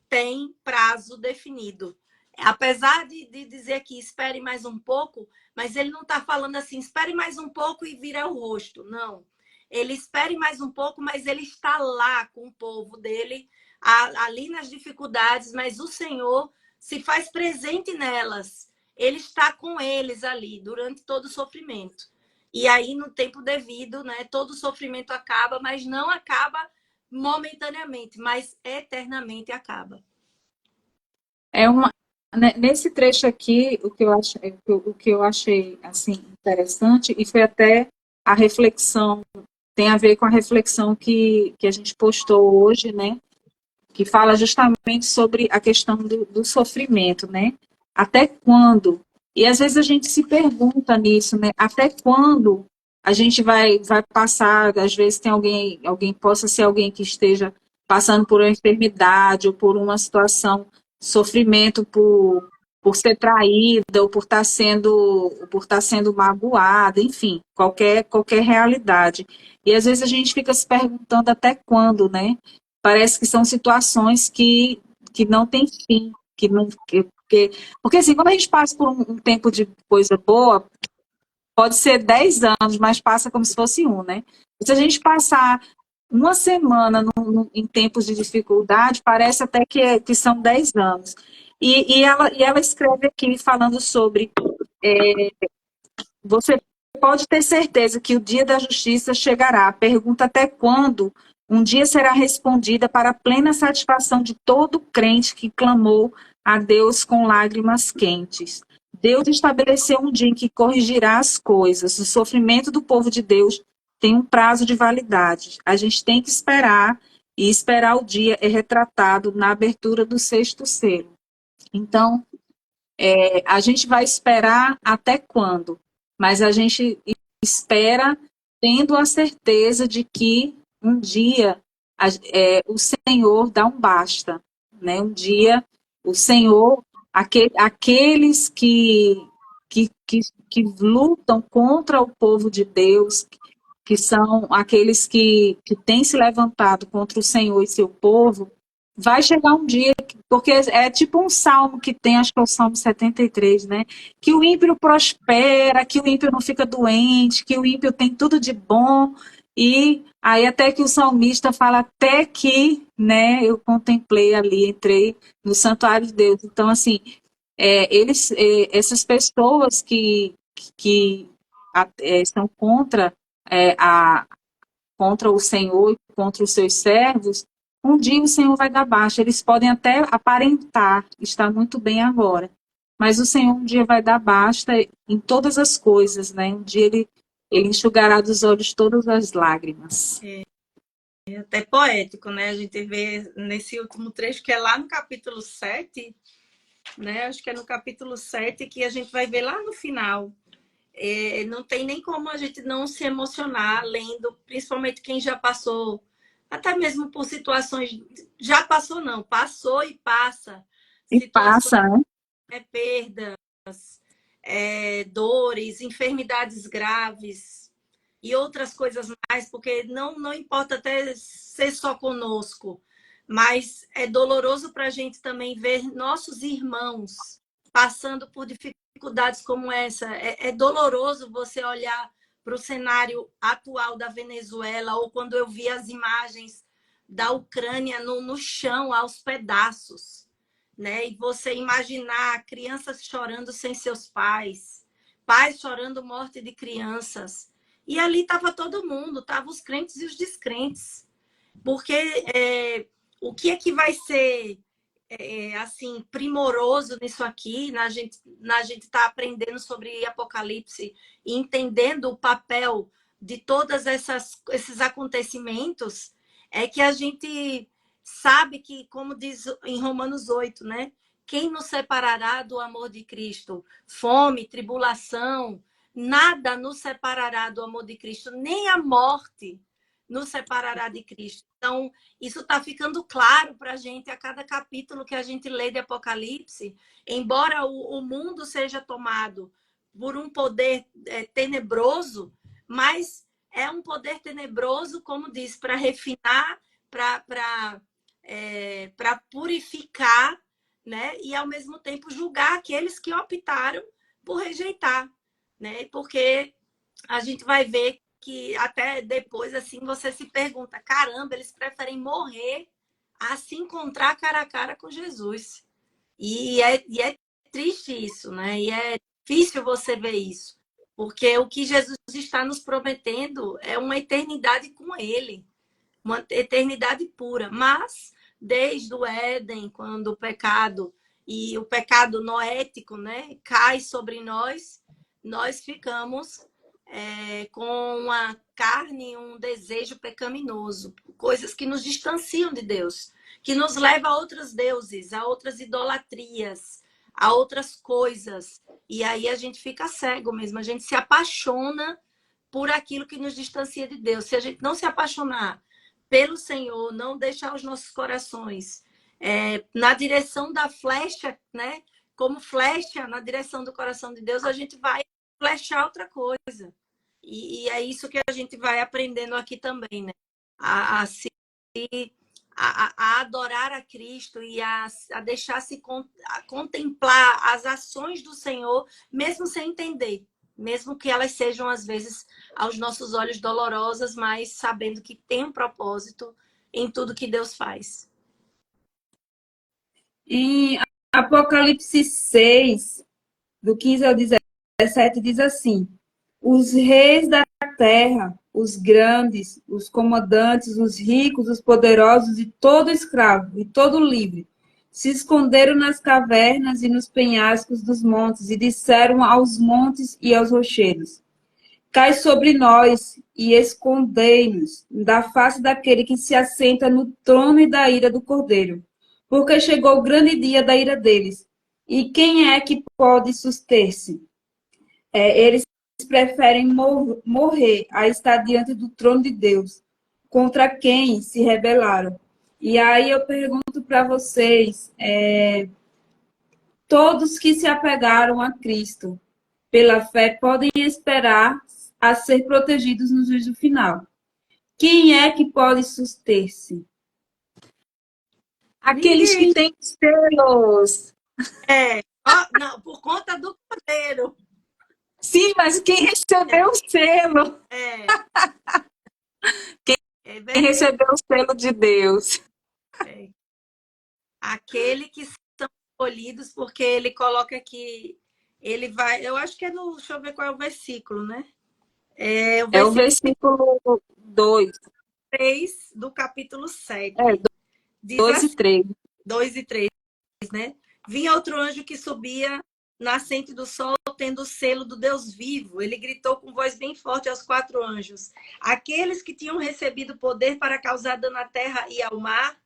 Tem prazo definido. Apesar de dizer que espere mais um pouco, mas ele não está falando assim, espere mais um pouco e vira o rosto. Não. Ele espere mais um pouco, mas ele está lá com o povo dele, ali nas dificuldades, mas o Senhor se faz presente nelas. Ele está com eles ali durante todo o sofrimento. E aí, no tempo devido, né, todo o sofrimento acaba, mas não acaba momentaneamente, mas eternamente acaba. Nesse trecho aqui, o que eu achei assim, interessante, e foi até a reflexão, tem a ver com a reflexão que a gente postou hoje, né? Que fala justamente sobre a questão do sofrimento, né? Até quando? E às vezes a gente se pergunta nisso, né? Até quando a gente vai passar? Às vezes tem alguém possa ser alguém que esteja passando por uma enfermidade ou por uma situação, sofrimento por ser traída ou por estar sendo magoada, enfim, qualquer realidade. E às vezes a gente fica se perguntando até quando, né? Parece que são situações que não têm fim, porque assim, quando a gente passa por um tempo de coisa boa, pode ser 10 anos, mas passa como se fosse um, né? Se a gente passar uma semana em tempos de dificuldade, parece até que são 10 anos. E ela escreve aqui falando sobre você pode ter certeza que o dia da justiça chegará. Pergunta até quando um dia será respondida para a plena satisfação de todo crente que clamou a Deus com lágrimas quentes. Deus estabeleceu um dia em que corrigirá as coisas. O sofrimento do povo de Deus tem um prazo de validade. A gente tem que esperar, e esperar o dia é retratado na abertura do sexto selo. Então, a gente vai esperar até quando? Mas a gente espera tendo a certeza de que um dia o Senhor dá um basta, né? Um dia o Senhor, aqueles que lutam contra o povo de Deus, que são aqueles que têm se levantado contra o Senhor e seu povo, vai chegar um dia, porque é tipo um salmo que tem, acho que é o Salmo 73, né? Que o ímpio prospera, que o ímpio não fica doente, que o ímpio tem tudo de bom. E aí até que o salmista fala, até que, né, eu contemplei ali, entrei no santuário de Deus. Então, assim, essas pessoas que estão contra o Senhor e contra os seus servos, Um dia o Senhor vai dar baixa. Eles podem até aparentar estar muito bem agora, mas o Senhor um dia vai dar basta em todas as coisas, né? Um dia ele enxugará dos olhos todas as lágrimas. É até poético, né? A gente vê nesse último trecho, que é lá no capítulo 7, né? Acho que é no capítulo 7 que a gente vai ver lá no final. Não tem nem como a gente não se emocionar lendo, principalmente quem já passou, até mesmo por situações, já passou não, passou e passa, E situações, passa, né? perdas, dores, enfermidades graves e outras coisas mais, porque não importa até ser só conosco, mas é doloroso para a gente também ver nossos irmãos passando por dificuldades como essa. É doloroso você olhar para o cenário atual da Venezuela, ou quando eu vi as imagens da Ucrânia no chão, aos pedaços, né? E você imaginar crianças chorando sem seus pais, pais chorando morte de crianças. E ali estava todo mundo, estavam os crentes e os descrentes. Porque o que é que vai ser assim primoroso nisso aqui, na gente tá aprendendo sobre Apocalipse e entendendo o papel de todas esses acontecimentos, é que a gente sabe que, como diz em Romanos 8, né? Quem nos separará do amor de Cristo? Fome, tribulação, nada nos separará do amor de Cristo, nem a morte nos separará de Cristo. Então, isso está ficando claro para a gente a cada capítulo que a gente lê de Apocalipse. Embora o mundo seja tomado por um poder tenebroso, mas é um poder tenebroso, como diz, para refinar, para purificar, né? E, ao mesmo tempo, julgar aqueles que optaram por rejeitar, né? Porque a gente vai ver que até depois, assim, você se pergunta, caramba, eles preferem morrer a se encontrar cara a cara com Jesus. E é triste isso, né? E é difícil você ver isso. Porque o que Jesus está nos prometendo é uma eternidade com Ele, uma eternidade pura. Mas, desde o Éden, quando o pecado, e o pecado noético, né, cai sobre nós, nós ficamos com a carne, um desejo pecaminoso, coisas que nos distanciam de Deus, que nos leva a outros deuses, a outras idolatrias, a outras coisas. E aí a gente fica cego mesmo, a gente se apaixona por aquilo que nos distancia de Deus. Se a gente não se apaixonar pelo Senhor, não deixar os nossos corações na direção da flecha, né? Como flecha na direção do coração de Deus, a gente vai flechar outra coisa. E é isso que a gente vai aprendendo aqui também, né? A adorar a Cristo e a deixar-se a contemplar as ações do Senhor, mesmo sem entender. Mesmo que elas sejam, às vezes, aos nossos olhos dolorosas, mas sabendo que tem um propósito em tudo que Deus faz. Em Apocalipse 6, do 15 ao 17, diz assim: os reis da terra, os grandes, os comandantes, os ricos, os poderosos, e todo escravo, e todo livre, se esconderam nas cavernas e nos penhascos dos montes, e disseram aos montes e aos rochedos: cai sobre nós e escondei-nos da face daquele que se assenta no trono e da ira do Cordeiro, porque chegou o grande dia da ira deles. E quem é que pode suster-se? Eles preferem morrer a estar diante do trono de Deus, contra quem se rebelaram. E aí eu pergunto para vocês, todos que se apegaram a Cristo pela fé podem esperar a ser protegidos no juízo final. Quem é que pode suster-se? Aqueles que têm selos. Não, por conta do Cordeiro. Sim, mas quem recebeu o selo? Quem recebeu o selo de Deus? Aquele que são escolhidos, porque ele coloca aqui, ele vai, eu acho que deixa eu ver qual é o versículo, né? É o versículo 2. 3 do capítulo 7. Diz 2 e assim, 3. 2 e 3, né? Vinha outro anjo que subia nascente do sol, tendo o selo do Deus vivo. Ele gritou com voz bem forte aos 4 anjos, aqueles que tinham recebido poder para causar dano à terra e ao mar,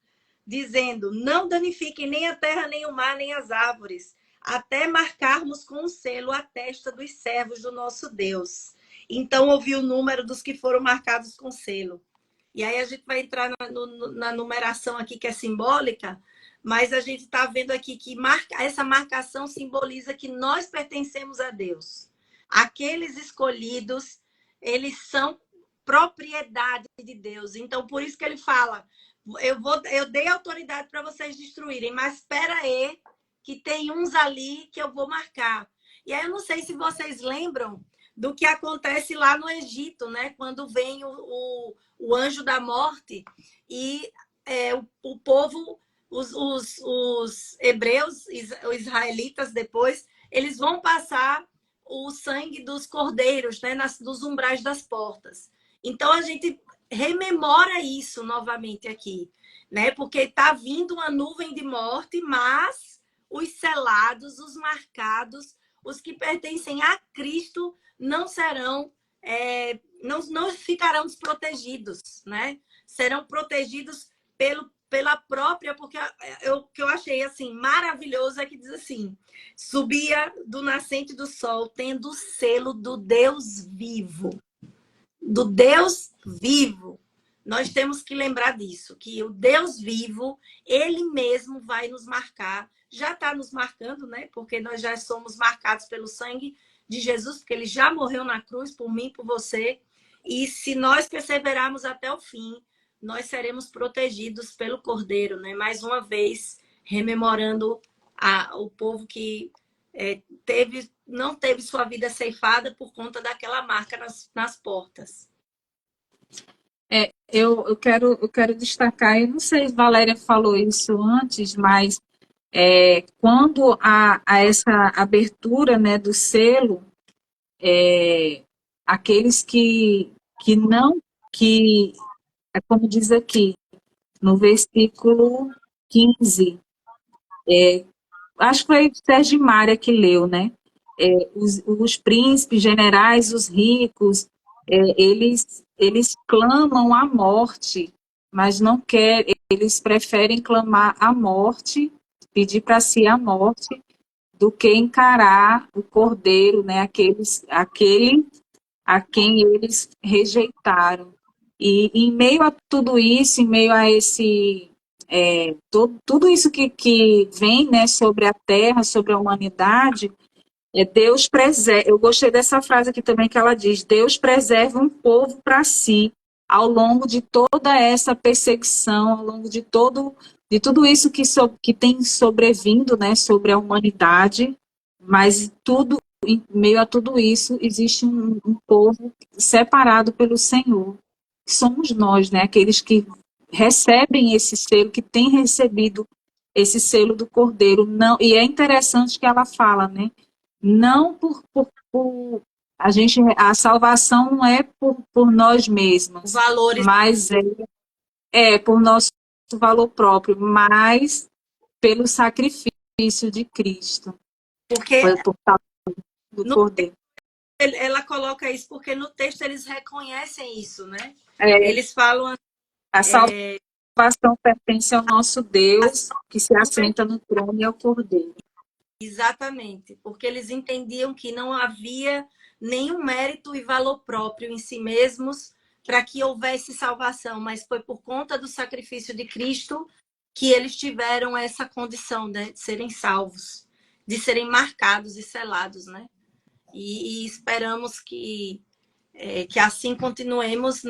dizendo: não danifiquem nem a terra, nem o mar, nem as árvores, até marcarmos com o selo a testa dos servos do nosso Deus. Então ouvi o número dos que foram marcados com selo. E aí a gente vai entrar na numeração aqui, que é simbólica, mas a gente está vendo aqui que essa marcação simboliza que nós pertencemos a Deus. Aqueles escolhidos, eles são propriedade de Deus. Então, por isso que ele fala, eu dei autoridade para vocês destruírem, mas espera aí, que tem uns ali que eu vou marcar. E aí eu não sei se vocês lembram do que acontece lá no Egito, né? Quando vem o anjo da morte e o povo, os hebreus, os israelitas depois, eles vão passar o sangue dos cordeiros, né? Dos umbrais das portas. Então a gente rememora isso novamente aqui, né? Porque está vindo uma nuvem de morte, mas os selados, os marcados, os que pertencem a Cristo não serão, não ficarão desprotegidos, né? Serão protegidos pela própria, porque o que eu achei assim maravilhoso é que diz assim: subia do nascente do sol, tendo o selo do Deus vivo. Do Deus vivo. Nós temos que lembrar disso, que o Deus vivo, ele mesmo vai nos marcar, já está nos marcando, né? Porque nós já somos marcados pelo sangue de Jesus, porque ele já morreu na cruz por mim, por você. E se nós perseverarmos até o fim, nós seremos protegidos pelo Cordeiro, né? Mais uma vez, rememorando o povo que não teve sua vida ceifada por conta daquela marca nas portas. Eu quero destacar, eu não sei se Valéria falou isso antes, mas quando há essa abertura, né, do selo, aqueles que, é como diz aqui, no versículo 15, acho que foi Sérgio Mária que leu, né? Os príncipes, generais, os ricos, eles clamam a morte, mas não querem, eles preferem clamar a morte, pedir para si a morte, do que encarar o cordeiro, né? Aquele a quem eles rejeitaram. E em meio a tudo isso, em meio a tudo isso que vem, né, sobre a terra, sobre a humanidade, Deus preserva. Eu gostei dessa frase aqui também que ela diz: Deus preserva um povo para si ao longo de toda essa perseguição, ao longo de tudo isso que tem sobrevindo, né, sobre a humanidade, mas em meio a tudo isso existe um povo separado pelo Senhor. Somos nós, né, aqueles que recebem esse selo, que têm recebido esse selo do Cordeiro. Não, e é interessante que ela fala, né? Não por a salvação não é por nós mesmos, Valores. mas é por nosso valor próprio, mas pelo sacrifício de Cristo. Porque Foi por causa do Cordeiro. ela coloca isso porque no texto eles reconhecem isso, né? É, Eles falam a salvação pertence ao nosso Deus, que se assenta no trono, e ao Cordeiro. exatamente, porque eles entendiam que não havia nenhum mérito e valor próprio em si mesmos para que houvesse salvação, mas foi por conta do sacrifício de Cristo que eles tiveram essa condição, né, de serem salvos, de serem marcados e selados, né? E esperamos que assim continuemos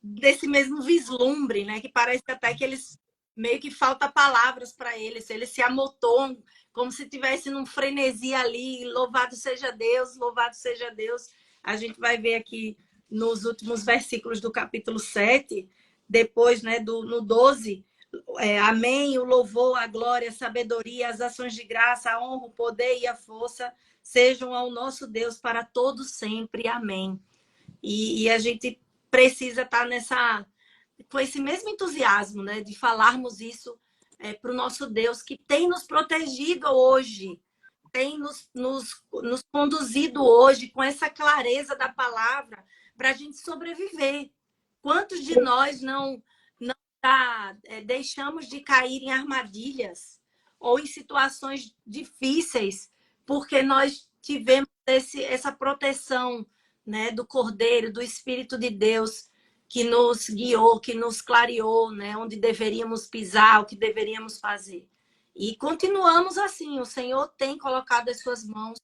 desse mesmo vislumbre, né? Que parece até que eles meio que falta palavras para eles se amotoam como se tivesse num frenesi ali, louvado seja Deus, louvado seja Deus. A gente vai ver aqui nos últimos versículos do capítulo 7, depois, né, no 12, amém, o louvor, a glória, a sabedoria, as ações de graça, a honra, o poder e a força sejam ao nosso Deus para todos sempre. Amém. E a gente precisa estar com esse mesmo entusiasmo, né, de falarmos isso para o nosso Deus, que tem nos protegido hoje, tem nos conduzido hoje com essa clareza da palavra para a gente sobreviver. Quantos de nós não deixamos de cair em armadilhas ou em situações difíceis porque nós tivemos essa proteção, né, do Cordeiro, do Espírito de Deus, que nos guiou, que nos clareou, né, onde deveríamos pisar, o que deveríamos fazer. E continuamos assim. O Senhor tem colocado as suas mãos,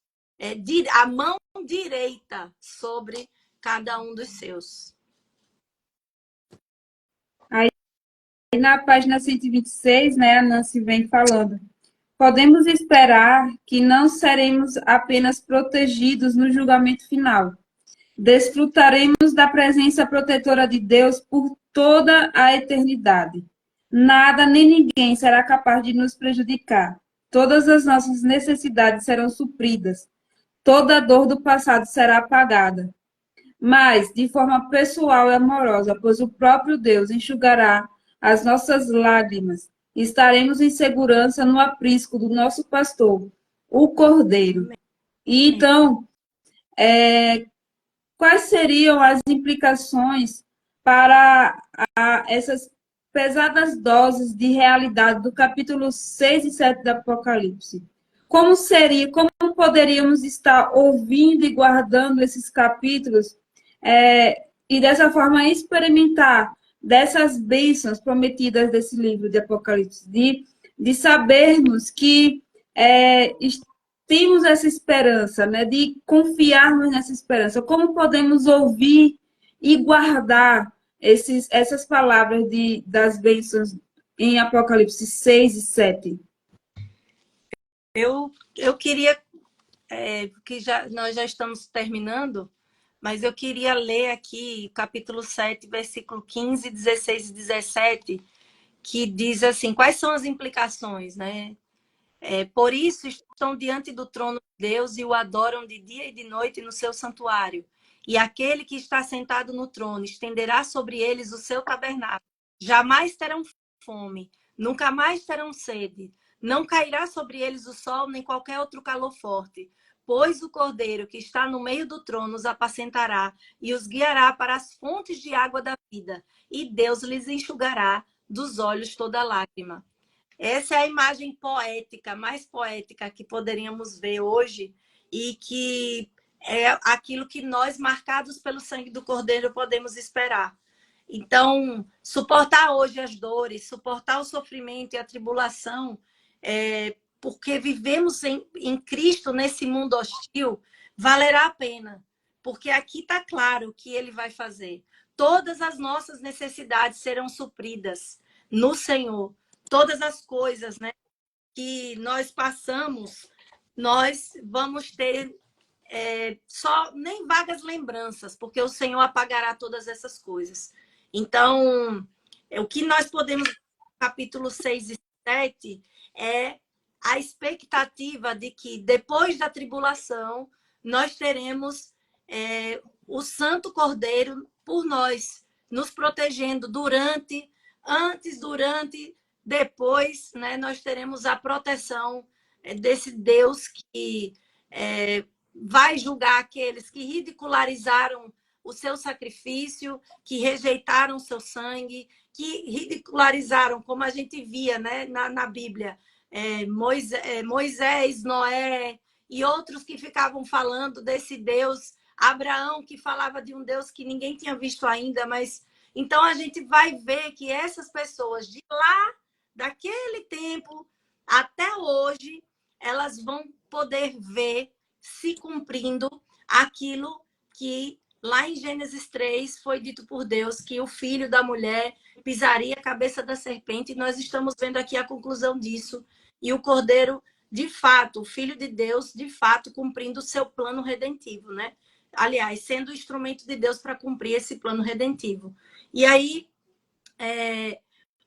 a mão direita sobre cada um dos seus. Aí na página 126, né, a Nancy vem falando: podemos esperar que não seremos apenas protegidos no julgamento final. Desfrutaremos da presença protetora de Deus por toda a eternidade. Nada nem ninguém será capaz de nos prejudicar. Todas as nossas necessidades serão supridas. Toda a dor do passado será apagada. Mas, de forma pessoal e amorosa, pois o próprio Deus enxugará as nossas lágrimas. Estaremos em segurança no aprisco do nosso pastor, o Cordeiro. E então, quais seriam as implicações para essas pesadas doses de realidade do capítulo 6 e 7 do Apocalipse? Como poderíamos estar ouvindo e guardando esses capítulos e dessa forma experimentar dessas bênçãos prometidas desse livro de Apocalipse, de sabermos que temos essa esperança, né, de confiarmos nessa esperança. Como podemos ouvir e guardar essas palavras das bênçãos em Apocalipse 6 e 7? Eu queria, que nós já estamos terminando, mas eu queria ler aqui capítulo 7, versículo 15, 16 e 17, que diz assim: quais são as implicações, né? Por isso estão diante do trono de Deus e o adoram de dia e de noite no seu santuário. E aquele que está sentado no trono estenderá sobre eles o seu tabernáculo. Jamais terão fome, nunca mais terão sede. Não cairá sobre eles o sol nem qualquer outro calor forte, pois o Cordeiro que está no meio do trono os apacentará e os guiará para as fontes de água da vida, e Deus lhes enxugará dos olhos toda lágrima. Essa é a imagem poética, mais poética que poderíamos ver hoje, e que é aquilo que nós, marcados pelo sangue do Cordeiro, podemos esperar. Então, suportar hoje as dores, suportar o sofrimento e a tribulação, porque vivemos em Cristo nesse mundo hostil, valerá a pena. Porque aqui está claro o que Ele vai fazer. Todas as nossas necessidades serão supridas no Senhor. Todas as coisas, né, que nós passamos, nós vamos ter só nem vagas lembranças, porque o Senhor apagará todas essas coisas. Então, o que nós podemos, capítulo 6 e 7, é a expectativa de que depois da tribulação nós teremos o Santo Cordeiro por nós, nos protegendo antes, durante, depois, né, nós teremos a proteção desse Deus que vai julgar aqueles que ridicularizaram o seu sacrifício, que rejeitaram o seu sangue, que ridicularizaram, como a gente via, né, na Bíblia, Moisés, Noé e outros que ficavam falando desse Deus, Abraão, que falava de um Deus que ninguém tinha visto ainda, mas então a gente vai ver que essas pessoas de lá, daquele tempo até hoje, elas vão poder ver se cumprindo aquilo que lá em Gênesis 3 foi dito por Deus, que o filho da mulher pisaria a cabeça da serpente, e nós estamos vendo aqui a conclusão disso. E o Cordeiro, de fato, o Filho de Deus, de fato, cumprindo o seu plano redentivo, né? Aliás, sendo o instrumento de Deus para cumprir esse plano redentivo. E aí,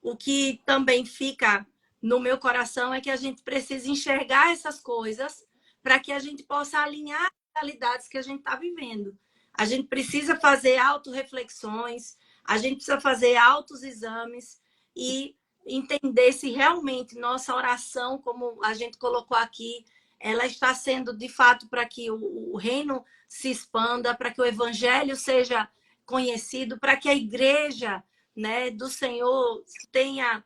o que também fica no meu coração é que a gente precisa enxergar essas coisas para que a gente possa alinhar as realidades que a gente está vivendo. A gente precisa fazer autorreflexões, a gente precisa fazer altos exames e entender se realmente nossa oração, como a gente colocou aqui, ela está sendo de fato para que o reino se expanda, para que o evangelho seja conhecido, para que a igreja, né, do Senhor tenha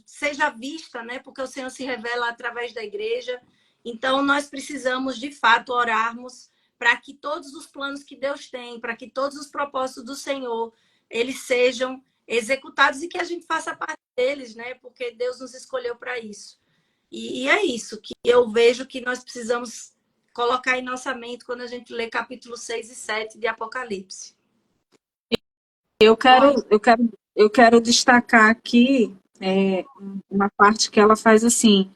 seja vista, né, porque o Senhor se revela através da igreja. Então nós precisamos de fato orarmos para que todos os planos que Deus tem, para que todos os propósitos do Senhor, eles sejam executados e que a gente faça parte deles, né? Porque Deus nos escolheu para isso. E é isso que eu vejo que nós precisamos colocar em nossa mente quando a gente lê capítulo 6 e 7 de Apocalipse. Eu quero destacar aqui uma parte que ela faz assim.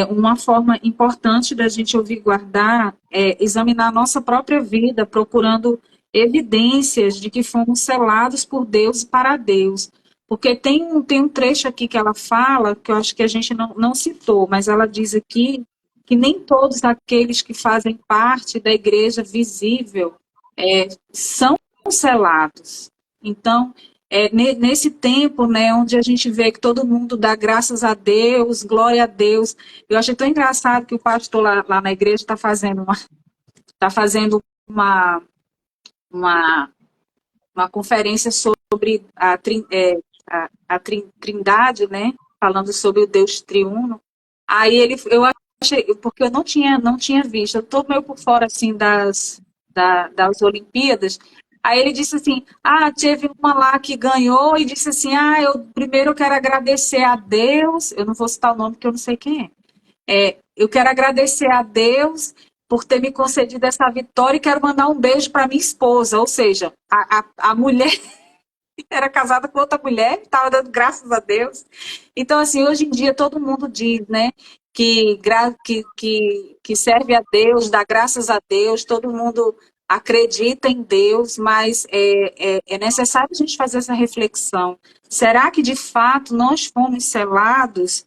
Uma forma importante da gente ouvir guardar é examinar a nossa própria vida, procurando evidências de que fomos selados por Deus e para Deus. Porque tem um trecho aqui que ela fala, que eu acho que a gente não citou, mas ela diz aqui que nem todos aqueles que fazem parte da igreja visível são selados. Então, nesse tempo, né, onde a gente vê que todo mundo dá graças a Deus, glória a Deus. Eu achei tão engraçado que o pastor lá na igreja está fazendo uma conferência sobre a Trindade, né, falando sobre o Deus triuno. Aí eu achei, porque eu não tinha visto, eu estou meio por fora assim das Olimpíadas. Aí ele disse assim, teve uma lá que ganhou e disse assim, primeiro eu quero agradecer a Deus, eu não vou citar o nome porque eu não sei quem é. Eu quero agradecer a Deus por ter me concedido essa vitória e quero mandar um beijo para minha esposa, ou seja, a mulher era casada com outra mulher, estava dando graças a Deus. Então, assim, hoje em dia todo mundo diz, né, que serve a Deus, dá graças a Deus, todo mundo acredita em Deus, mas é necessário a gente fazer essa reflexão. Será que, de fato, nós fomos selados?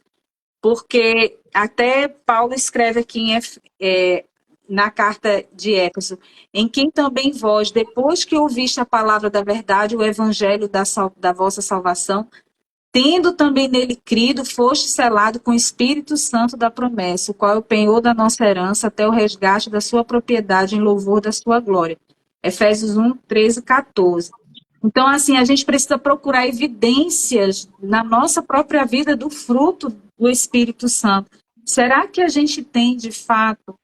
Porque até Paulo escreve aqui na carta de Éfeso, em quem também vós, depois que ouviste a palavra da verdade, o evangelho da vossa salvação, tendo também nele crido, foste selado com o Espírito Santo da promessa, o qual é o penhor da nossa herança até o resgate da sua propriedade em louvor da sua glória. Efésios 1, 13, 14. Então, assim, a gente precisa procurar evidências na nossa própria vida do fruto do Espírito Santo. Será que a gente tem, de fato,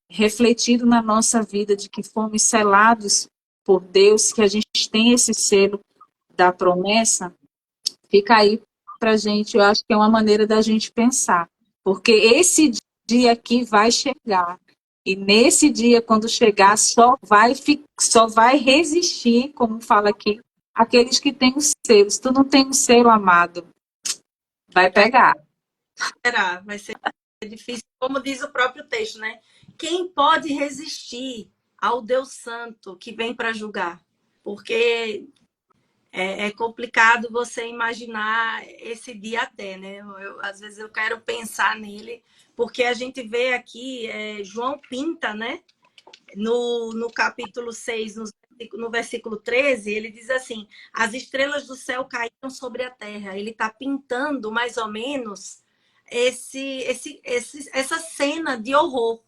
refletido na nossa vida de que fomos selados por Deus, que a gente tem esse selo da promessa? Fica aí para a gente, eu acho que é uma maneira da gente pensar. Porque esse dia aqui vai chegar. E nesse dia, quando chegar, só vai resistir, como fala aqui, aqueles que têm os selos. Tu não tem um selo, amado, vai pegar. Vai ser difícil, como diz o próprio texto, né? Quem pode resistir ao Deus Santo que vem para julgar? Porque é complicado você imaginar esse dia até, né? Às vezes eu quero pensar nele, porque a gente vê aqui, João pinta, né? No capítulo 6, no versículo 13, ele diz assim, as estrelas do céu caíram sobre a terra. Ele está pintando mais ou menos essa cena de horror.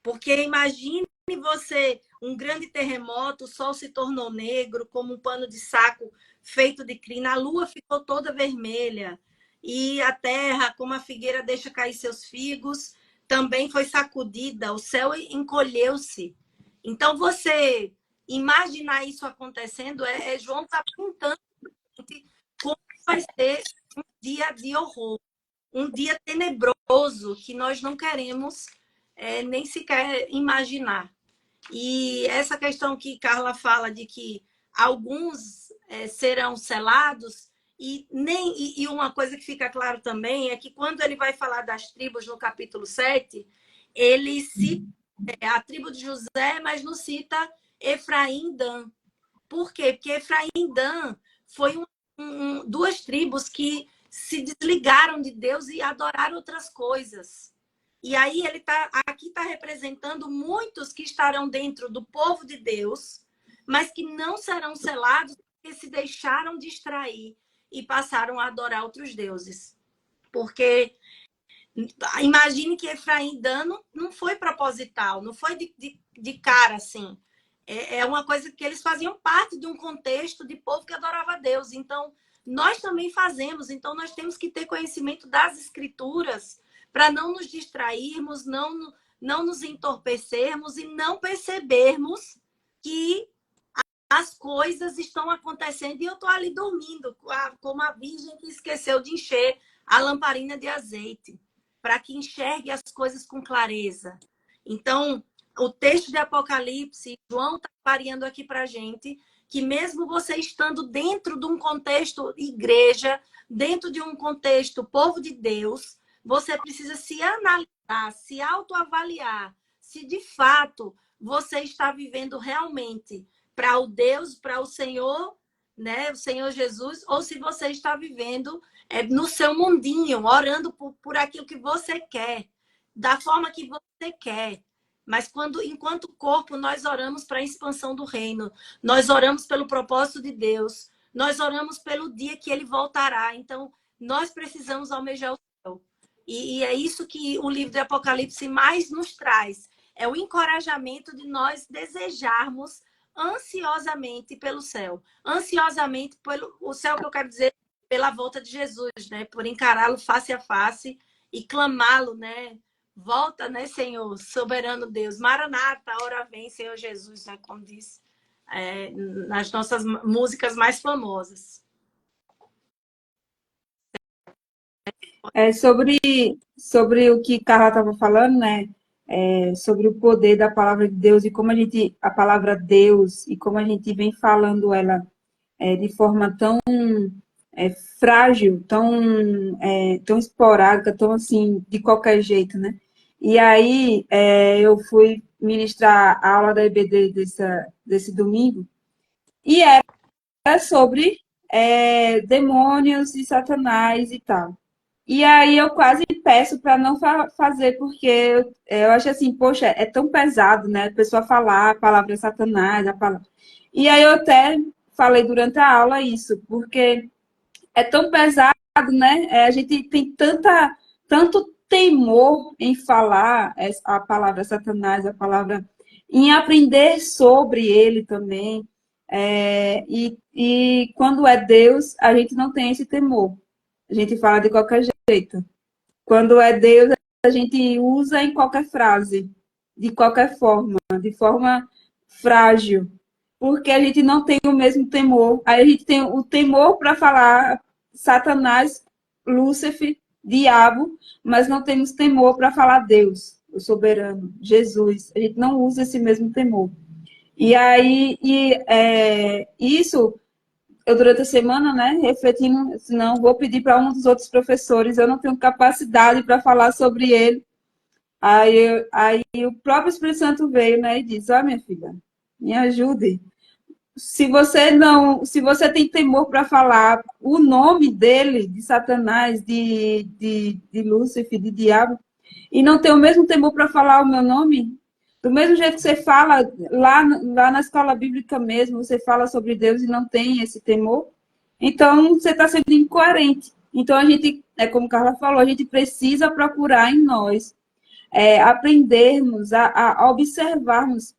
Porque imagine você, um grande terremoto, o sol se tornou negro, como um pano de saco feito de crina, a lua ficou toda vermelha, e a terra, como a figueira deixa cair seus figos, também foi sacudida, o céu encolheu-se. Então, você imaginar isso acontecendo, João está pintando como vai ser um dia de horror, um dia tenebroso que nós não queremos nem sequer imaginar. E essa questão que Carla fala de que alguns serão selados, e uma coisa que fica claro também é que quando ele vai falar das tribos no capítulo 7, ele cita a tribo de José, mas não cita Efraim e Dan. Por quê? Porque Efraim e Dan foi duas tribos que se desligaram de Deus e adoraram outras coisas. E aí ele aqui está representando muitos que estarão dentro do povo de Deus, mas que não serão selados, se deixaram distrair e passaram a adorar outros deuses. Porque imagine que Efraim e Dan não foi proposital, não foi de cara assim. É uma coisa que eles faziam parte de um contexto de povo que adorava a Deus. Então, nós também fazemos. Então, nós temos que ter conhecimento das escrituras para não nos distrairmos, não nos entorpecermos e não percebermos que as coisas estão acontecendo e eu estou ali dormindo, como a virgem que esqueceu de encher a lamparina de azeite, para que enxergue as coisas com clareza. Então, o texto de Apocalipse, João está variando aqui para a gente, que mesmo você estando dentro de um contexto igreja, dentro de um contexto povo de Deus, você precisa se analisar, se autoavaliar, se de fato você está vivendo realmente para o Deus, para o Senhor, né, o Senhor Jesus, ou se você está vivendo no seu mundinho, orando por aquilo que você quer, da forma que você quer. Mas enquanto corpo, nós oramos para a expansão do reino, nós oramos pelo propósito de Deus, nós oramos pelo dia que ele voltará. Então, nós precisamos almejar o céu. E é isso que o livro de Apocalipse mais nos traz. É o encorajamento de nós desejarmos ansiosamente pelo céu. Ansiosamente pelo o céu, que eu quero dizer, pela volta de Jesus, né? Por encará-lo face a face e clamá-lo, né? Volta, né, Senhor, soberano Deus. Maranata, a hora vem, Senhor Jesus, né? Como diz nas nossas músicas mais famosas. Sobre o que Carla estava falando, né? Sobre o poder da palavra de Deus e como a palavra Deus e como a gente vem falando ela de forma tão frágil, tão esporádica, tão assim, de qualquer jeito, né? E aí eu fui ministrar a aula da EBD desse domingo e era sobre demônios e Satanás e tal. E aí eu quase peço para não fazer, porque eu acho assim, poxa, é tão pesado, né? A pessoa falar a palavra Satanás, a palavra... E aí eu até falei durante a aula isso, porque é tão pesado, né? A gente tem tanto temor em falar a palavra Satanás, a palavra... em aprender sobre ele também. E quando é Deus, a gente não tem esse temor. A gente fala de qualquer jeito. Quando é Deus, a gente usa em qualquer frase, de qualquer forma, de forma frágil, porque a gente não tem o mesmo temor. Aí a gente tem o temor para falar Satanás, Lúcifer, diabo, mas não temos temor para falar Deus, o soberano, Jesus. A gente não usa esse mesmo temor. E aí, isso... Eu, durante a semana, né, refletindo, não vou pedir para um dos outros professores, eu não tenho capacidade para falar sobre ele. Aí o próprio Espírito Santo veio, né, e disse: ó, minha filha, me ajude. Se você tem temor para falar o nome dele, de Satanás, de Lúcifer, de diabo, e não tem o mesmo temor para falar o meu nome, do mesmo jeito que você fala lá na escola bíblica mesmo, você fala sobre Deus e não tem esse temor, então você está sendo incoerente. Então a gente, como Carla falou, a gente precisa procurar em nós aprendermos a observarmos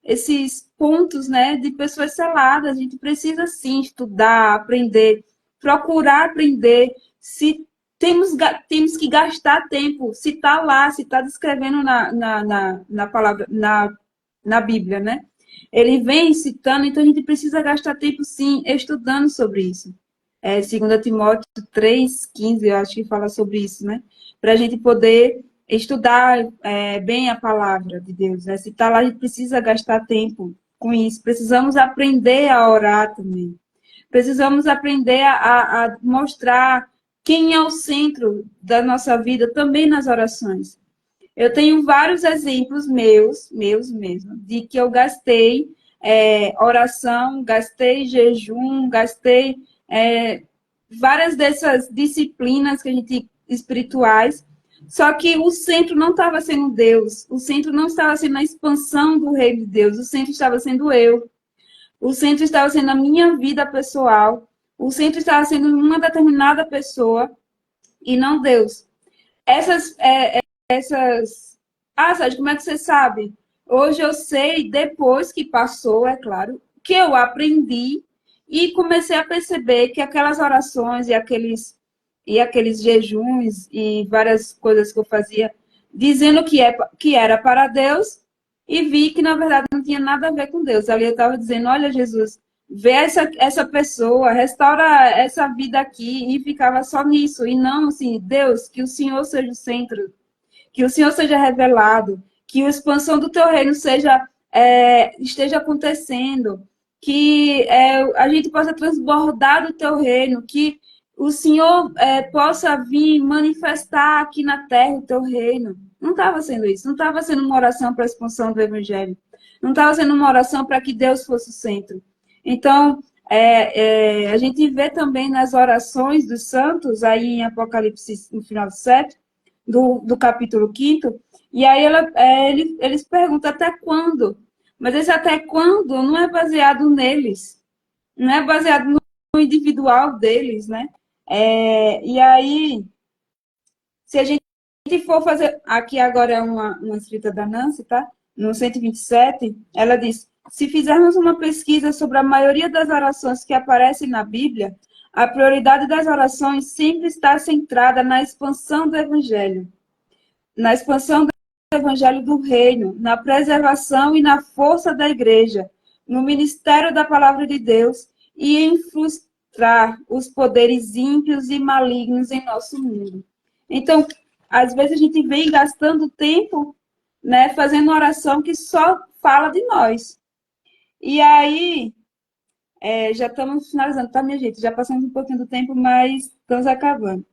esses pontos, né, de pessoas seladas. A gente precisa sim estudar, aprender, procurar aprender. Se temos que gastar tempo, se está lá, se está descrevendo na palavra, na Bíblia, né? Ele vem citando, então a gente precisa gastar tempo, sim, estudando sobre isso. 2 Timóteo 3,15, eu acho que fala sobre isso, né? Para a gente poder estudar bem a palavra de Deus, né? Se está lá, a gente precisa gastar tempo com isso. Precisamos aprender a orar também. Precisamos aprender a mostrar quem é o centro da nossa vida também nas orações. Eu tenho vários exemplos meus mesmo, de que eu gastei oração, gastei jejum, gastei várias dessas disciplinas que a gente espirituais, só que o centro não estava sendo Deus, o centro não estava sendo a expansão do reino de Deus, o centro estava sendo eu. O centro estava sendo a minha vida pessoal. O centro estava sendo uma determinada pessoa e não Deus. Essas... Ah, Sérgio, como é que você sabe? Hoje eu sei, depois que passou, é claro, que eu aprendi e comecei a perceber que aquelas orações e aqueles jejuns e várias coisas que eu fazia, dizendo que era para Deus, e vi que, na verdade, não tinha nada a ver com Deus. Ali eu estava dizendo, olha, Jesus, vê essa pessoa, restaura essa vida aqui, e ficava só nisso. E não, assim, Deus, que o Senhor seja o centro, que o Senhor seja revelado, que a expansão do teu reino esteja acontecendo, que a gente possa transbordar do teu reino, que o Senhor possa vir manifestar aqui na terra o teu reino. Não estava sendo isso, não estava sendo uma oração para a expansão do evangelho, não estava sendo uma oração para que Deus fosse o centro. Então, a gente vê também nas orações dos santos, aí em Apocalipse, no final do 7, do capítulo 5º, e aí eles perguntam até quando? Mas esse até quando não é baseado neles, não é baseado no individual deles, né? E aí, se a gente for fazer... Aqui agora é uma escrita da Nancy, tá? No 127, ela diz: se fizermos uma pesquisa sobre a maioria das orações que aparecem na Bíblia, a prioridade das orações sempre está centrada na expansão do Evangelho. Na expansão do Evangelho do Reino, na preservação e na força da Igreja, no ministério da Palavra de Deus e em frustrar os poderes ímpios e malignos em nosso mundo. Então, às vezes a gente vem gastando tempo, né, fazendo oração que só fala de nós. E aí, já estamos finalizando, tá, minha gente? Já passamos um pouquinho do tempo, mas estamos acabando.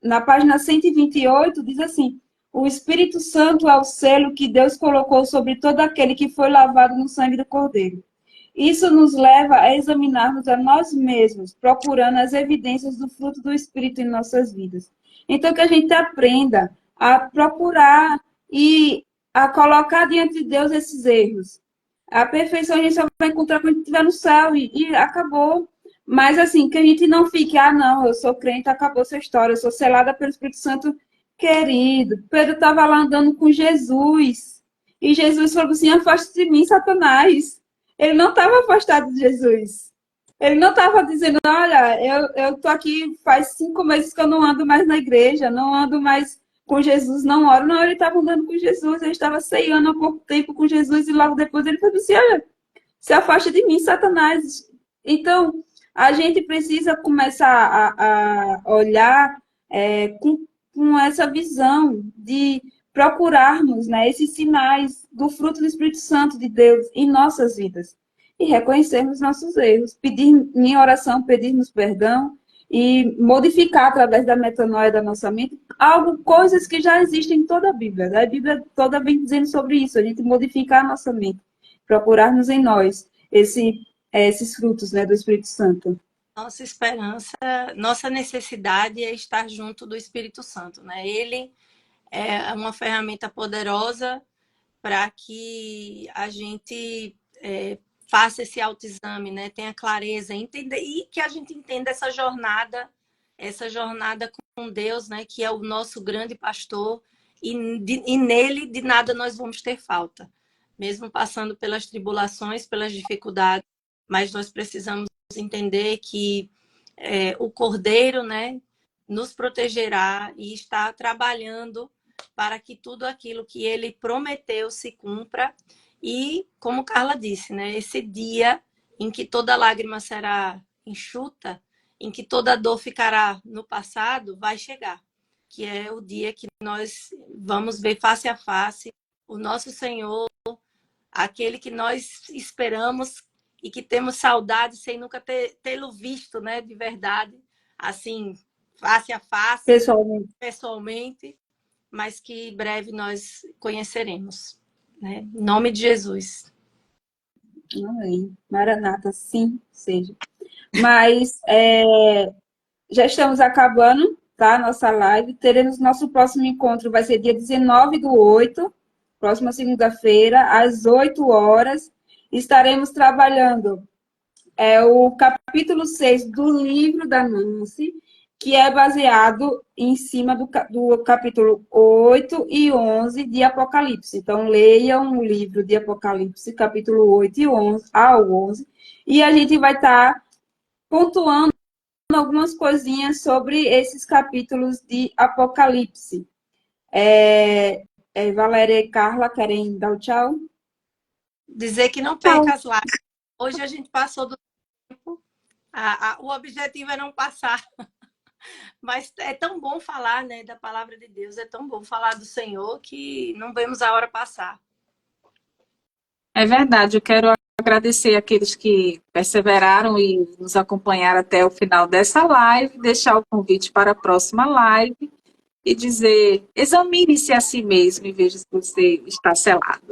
Na página 128, diz assim: o Espírito Santo é o selo que Deus colocou sobre todo aquele que foi lavado no sangue do Cordeiro. Isso nos leva a examinarmos a nós mesmos, procurando as evidências do fruto do Espírito em nossas vidas. Então, que a gente aprenda a procurar e a colocar diante de Deus esses erros. A perfeição a gente só vai encontrar quando a gente estiver no céu e acabou. Mas, assim, que a gente não fique, não, eu sou crente, acabou essa história, eu sou selada pelo Espírito Santo. Querido, Pedro estava lá andando com Jesus, e Jesus falou assim: afaste de mim, Satanás. Ele não estava afastado de Jesus. Ele não estava dizendo: olha, eu estou aqui faz 5 meses que eu não ando mais na igreja, não ando mais com Jesus, não oro. Não, ele estava andando com Jesus, ele estava ceando há pouco tempo com Jesus, e logo depois ele falou assim: olha, se afaste de mim, Satanás. Então, a gente precisa começar a olhar com essa visão de procurarmos, né, esses sinais do fruto do Espírito Santo de Deus em nossas vidas e reconhecermos nossos erros, pedir em oração, pedirmos perdão e modificar através da metanoia da nossa mente coisas que já existem em toda a Bíblia. Né? A Bíblia toda vem dizendo sobre isso, a gente modificar a nossa mente, procurarmos em nós esses frutos, né, do Espírito Santo. Nossa esperança, nossa necessidade é estar junto do Espírito Santo, né? Ele é uma ferramenta poderosa para que a gente faça esse autoexame, né? Tenha clareza, entender, e que a gente entenda essa jornada com Deus, né? Que é o nosso grande pastor, e nele de nada nós vamos ter falta, mesmo passando pelas tribulações, pelas dificuldades, mas nós precisamos entender que o Cordeiro, né, nos protegerá e está trabalhando para que tudo aquilo que ele prometeu se cumpra. E, como Carla disse, né, esse dia em que toda lágrima será enxuta, em que toda dor ficará no passado, vai chegar, que é o dia que nós vamos ver face a face o nosso Senhor, aquele que nós esperamos e que temos saudade sem nunca tê-lo visto, né, de verdade, assim, face a face, pessoalmente, mas que em breve nós conheceremos, né? Em nome de Jesus. Amém. Maranata, sim, seja. Mas já estamos acabando, tá? Nossa live. Teremos nosso próximo encontro, vai ser dia 19/8, próxima segunda-feira, às 8 horas, estaremos trabalhando o capítulo 6 do livro da Nancy, que é baseado em cima do capítulo 8 e 11 de Apocalipse. Então, leiam o livro de Apocalipse, capítulo 8 e 11, ao 11, e a gente vai estar pontuando algumas coisinhas sobre esses capítulos de Apocalipse. Valéria e Carla querem dar o tchau? Dizer que não perca as lives. Hoje a gente passou do tempo. O objetivo é não passar. Mas é tão bom falar, né, da palavra de Deus, é tão bom falar do Senhor que não vemos a hora passar. É verdade, eu quero agradecer aqueles que perseveraram e nos acompanharam até o final dessa live, deixar o convite para a próxima live e dizer, examine-se a si mesmo e veja se você está selado.